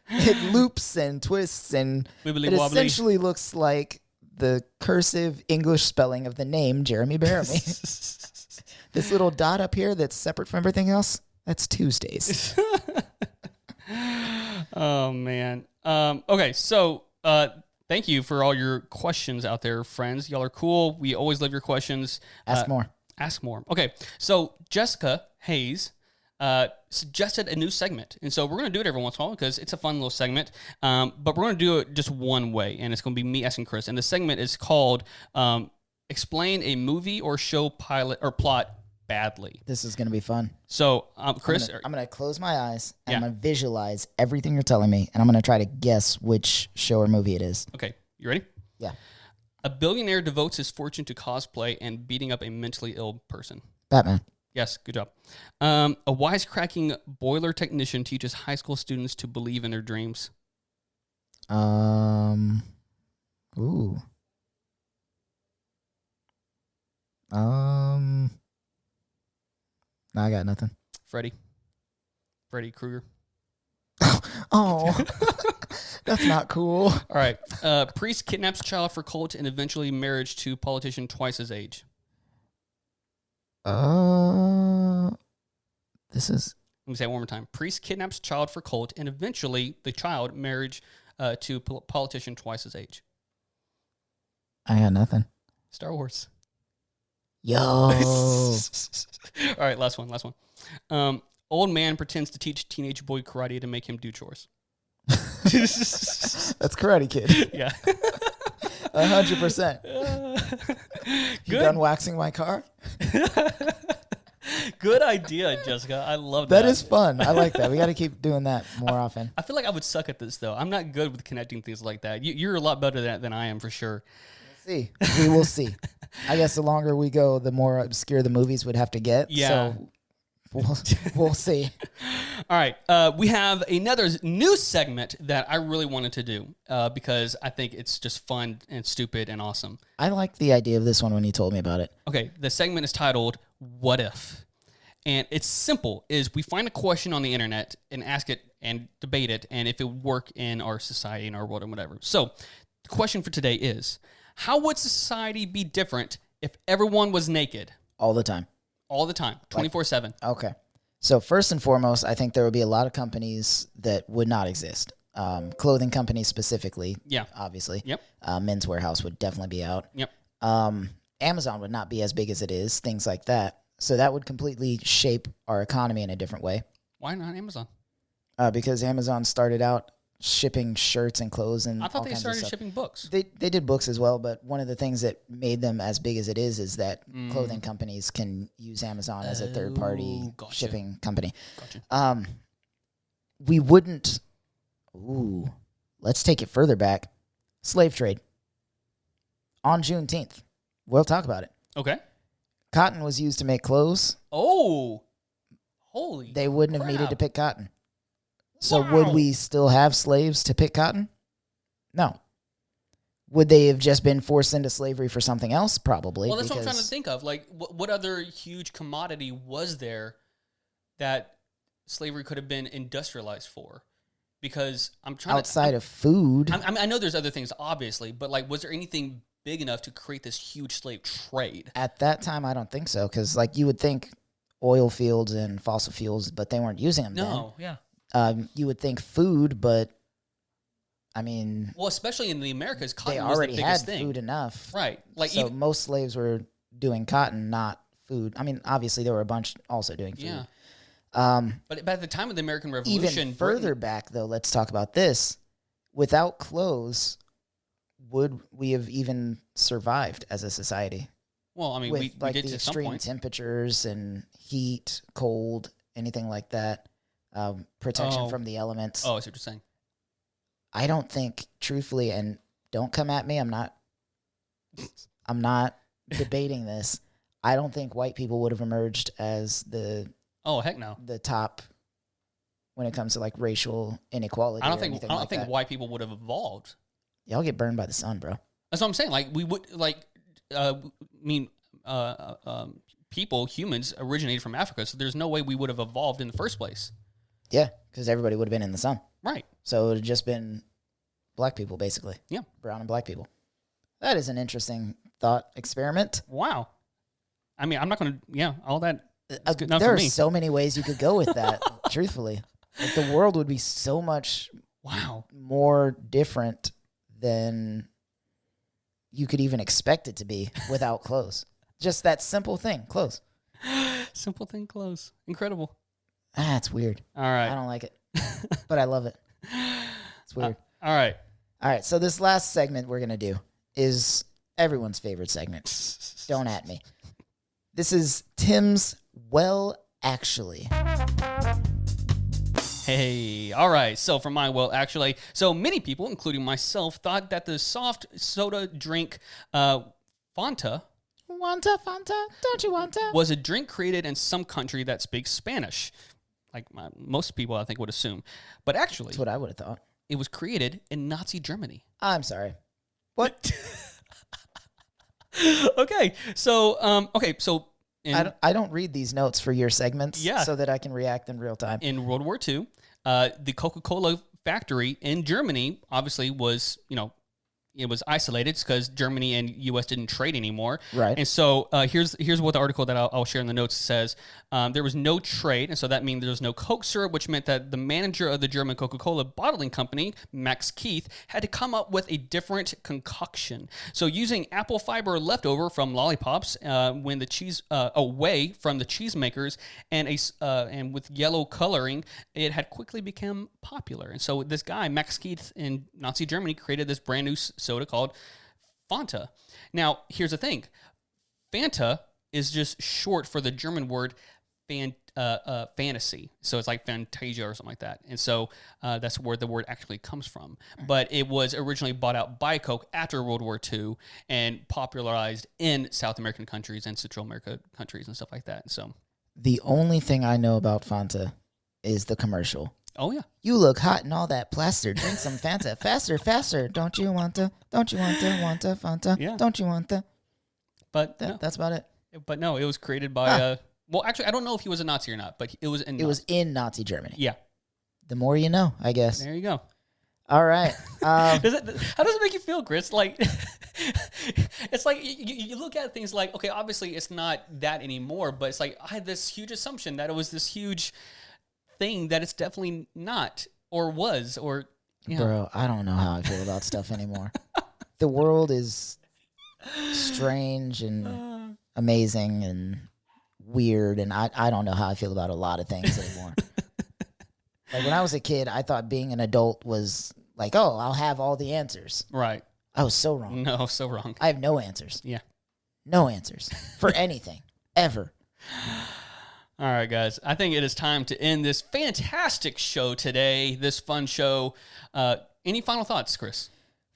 It loops and twists, and it essentially looks like the cursive English spelling of the name Jeremy Bearimy. This little dot up here that's separate from everything else, that's Tuesdays. Oh man. Okay, so thank you for all your questions out there, friends. Y'all are cool. We always love your questions. Ask more. Ask more. Okay, so Jessica Hayes suggested a new segment, and so we're going to do it every once in a while because it's a fun little segment. But we're going to do it just one way, and it's going to be me asking Chris. And the segment is called "Explain a Movie or Show Pilot or Plot Badly." This is going to be fun. So, Chris, I'm going to close my eyes and Yeah. I'm going to visualize everything you're telling me, and I'm going to try to guess which show or movie it is. okay, you ready? Yeah. A billionaire devotes his fortune to cosplay and beating up a mentally ill person. Batman. Yes, good job. A wisecracking boiler technician teaches high school students to believe in their dreams. Ooh. No, I got nothing. Freddy Krueger. Oh, that's not cool. All right. Priest kidnaps child for cult and eventually marriage to politician twice his age. This is. Let me say it one more time. Priest kidnaps child for cult and eventually the child marriage to politician twice his age. I got nothing. Star Wars. Yo. All right, last one. Old man pretends to teach teenage boy karate to make him do chores. That's Karate Kid. Yeah. 100%. You done waxing my car? Good idea, Jessica. I love that. That is fun. I like that. We got to keep doing that more often. I feel like I would suck at this, though. I'm not good with connecting things like that. You're a lot better than I am, for sure. See. We will see. I guess the longer we go, the more obscure the movies would have to get. Yeah. So we'll see. All right. We have another new segment that I really wanted to do because I think it's just fun and stupid and awesome. I liked the idea of this one when you told me about it. Okay. The segment is titled, What If? And it's simple, is we find a question on the internet and ask it and debate it, and if it would work in our society, in our world, and whatever. So the question for today is, how would society be different if everyone was naked? All the time. All the time, 24/7. Okay. So first and foremost, I think there would be a lot of companies that would not exist. Clothing companies specifically. Yeah. Obviously. Yep. Men's Warehouse would definitely be out. Yep. Amazon would not be as big as it is, things like that. So that would completely shape our economy in a different way. Why not Amazon? Because Amazon started out shipping shirts and clothes and I thought all they kinds of started stuff. shipping books. They did books as well, but one of the things that made them as big as it is that clothing companies can use Amazon as a third-party gotcha. shipping company. Gotcha. We wouldn't. Ooh, let's take it further back. Slave trade. On Juneteenth, we'll talk about it. Okay. Cotton was used to make clothes. Oh, holy! They wouldn't have needed crap. to pick cotton. So Wow. would we still have slaves to pick cotton? No. Would they have just been forced into slavery for something else? Probably. Well, that's what I'm trying to think of. Like, what other huge commodity was there that slavery could have been industrialized for? Because I'm trying outside of food. I know there's other things, obviously, but like, was there anything big enough to create this huge slave trade? At that time, I don't think so, because like you would think oil fields and fossil fuels, but they weren't using them No, yeah. then. You would think food, but I mean, Well, especially in the Americas, they cotton was the already biggest had thing. food enough. Right. Like, So even, most slaves were doing cotton, not food. I mean, obviously there were a bunch also doing food. yeah. Um, But at the time of the American Revolution, even further back, though, let's talk about this. Without clothes, would we have even survived as a society? well, I mean, With we like did the to some extreme point. temperatures and heat, cold, anything like that, protection Oh. from the elements. Oh, I see what you're saying. I don't think, truthfully, and don't come at me. I'm not debating this. I don't think white people would have emerged as the Oh, heck no. top when it comes to like racial inequality. I or don't think anything I don't like think that. white people would have evolved. Y'all get burned by the sun, bro. That's what I'm saying. Like, we would, like, people, humans originated from Africa, so there's no way we would have evolved in the first place. Yeah, because everybody would have been in the sun. Right. So it would have just been black people, basically. Yeah. Brown and black people. That is an interesting thought experiment. Wow. I mean, I'm not going to, all that is good enough There for are me. so many ways you could go with that, truthfully. Like, the world would be so much more different than you could even expect it to be without clothes. Just that simple thing, clothes. Simple thing, clothes. Incredible. It's weird. All right. I don't like it, but I love it. It's weird. All right. All right, so this last segment we're going to do is everyone's favorite segment. Don't at me. This is Tim's Well, Actually. Hey, all right. So for my well, actually, so many people, including myself, thought that the soft soda drink Fanta Don't you want to? was a drink created in some country that speaks Spanish, like most people I think would assume. But actually, That's what I would have thought. it was created in Nazi Germany. I'm sorry. What? Okay, so I don't read these notes for your segments Yeah. so that I can react in real time. in World War II, the Coca-Cola factory in Germany obviously was, it was isolated because Germany and U.S. didn't trade anymore. Right. And so here's what the article that I'll share in the notes says. There was no trade, and so that means there was no Coke syrup, which meant that the manager of the German Coca-Cola bottling company, Max Keith, had to come up with a different concoction. So using apple fiber leftover from lollipops, when the cheese away from the cheesemakers, and with yellow coloring, it had quickly become popular. And so this guy, Max Keith, in Nazi Germany, created this brand new soda called Fanta. Now, here's the thing. Fanta is just short for the German word fantasy. So it's like Fantasia or something like that. And so that's where the word actually comes from. But it was originally bought out by Coke after World War II and popularized in South American countries and Central America countries and stuff like that. So The only thing I know about Fanta is the commercial. Oh, yeah. You look hot in all that plaster. Drink some Fanta. Faster, faster. Don't you want to? Don't you want to? Want to Fanta? Yeah. Don't you want to? But That's about it. But no, it was created by well, actually, I don't know if he was a Nazi or not, but it was in Nazi Germany. Yeah. The more you know, I guess. There you go. All right. How does it make you feel, Chris? Like, it's like you look at things like, okay, obviously it's not that anymore, but it's like I had this huge assumption that it was this huge thing that it's definitely not, or was, or Bro, I don't know how I feel about stuff anymore. The world is strange and amazing and weird, and I don't know how I feel about a lot of things anymore. Like, when I was a kid, I thought being an adult was like, oh, I'll have all the answers. Right. I was so wrong. No, so wrong. I have no answers. Yeah. No answers for anything, ever. All right, guys. I think it is time to end this fantastic show today, this fun show. Any final thoughts, Chris?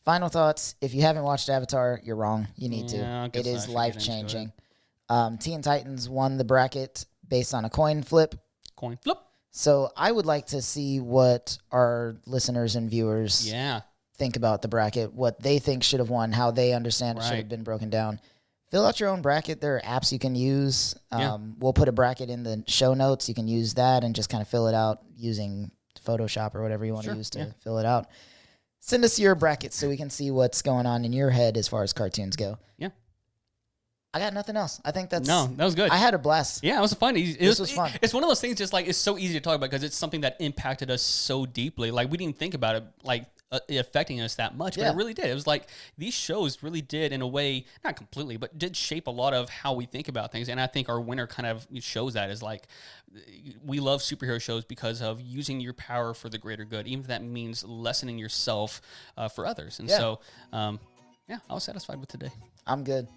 Final thoughts. If you haven't watched Avatar, you're wrong. You need Yeah, I to. guess It I is should get life-changing. Teen Titans won the bracket based on a coin flip. Coin flip. So I would like to see what our listeners and viewers think about the bracket, what they think should have won, how they understand it should have been broken down. Fill out your own bracket. There are apps you can use. We'll put a bracket in the show notes. You can use that and just kind of fill it out using Photoshop or whatever you want to use to fill it out. Send us your brackets so we can see what's going on in your head as far as cartoons go. Yeah. I got nothing else. I think that was good. I had a blast. Yeah, it was fun. It was fun. It's one of those things just like it's so easy to talk about because it's something that impacted us so deeply. Like we didn't think about it like it affecting us that much, but it really did. It was like these shows really did in a way, not completely, but did shape a lot of how we think about things. And I think our winner kind of shows that is like we love superhero shows because of using your power for the greater good, even if that means lessening yourself for others. And so, I was satisfied with today. I'm good.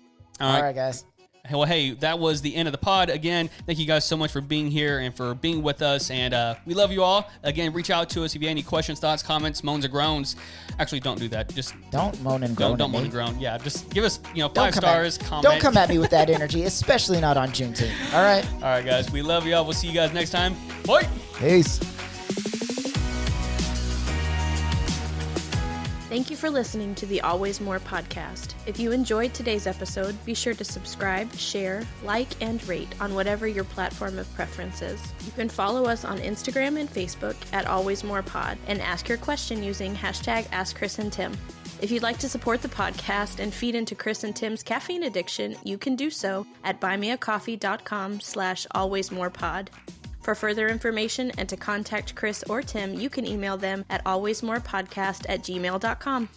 All right, guys. Well, hey, that was the end of the pod. Again, thank you guys so much for being here and for being with us. And we love you all. Again, reach out to us if you have any questions, thoughts, comments, moans, or groans. Actually, don't do that. Just don't moan and groan. Don't moan and groan. Yeah, just give us 5 stars. Comment. Don't come at me with that energy, especially not on Juneteenth. All right. All right, guys. We love you all. We'll see you guys next time. Bye. Peace. Thank you for listening to the Always More podcast. If you enjoyed today's episode, be sure to subscribe, share, like, and rate on whatever your platform of preference is. You can follow us on Instagram and Facebook at Always More Pod and ask your question using hashtag AskChrisAndTim. If you'd like to support the podcast and feed into Chris and Tim's caffeine addiction, you can do so at buymeacoffee.com/alwaysmorepod. For further information and to contact Chris or Tim, you can email them at alwaysmorepodcast@gmail.com.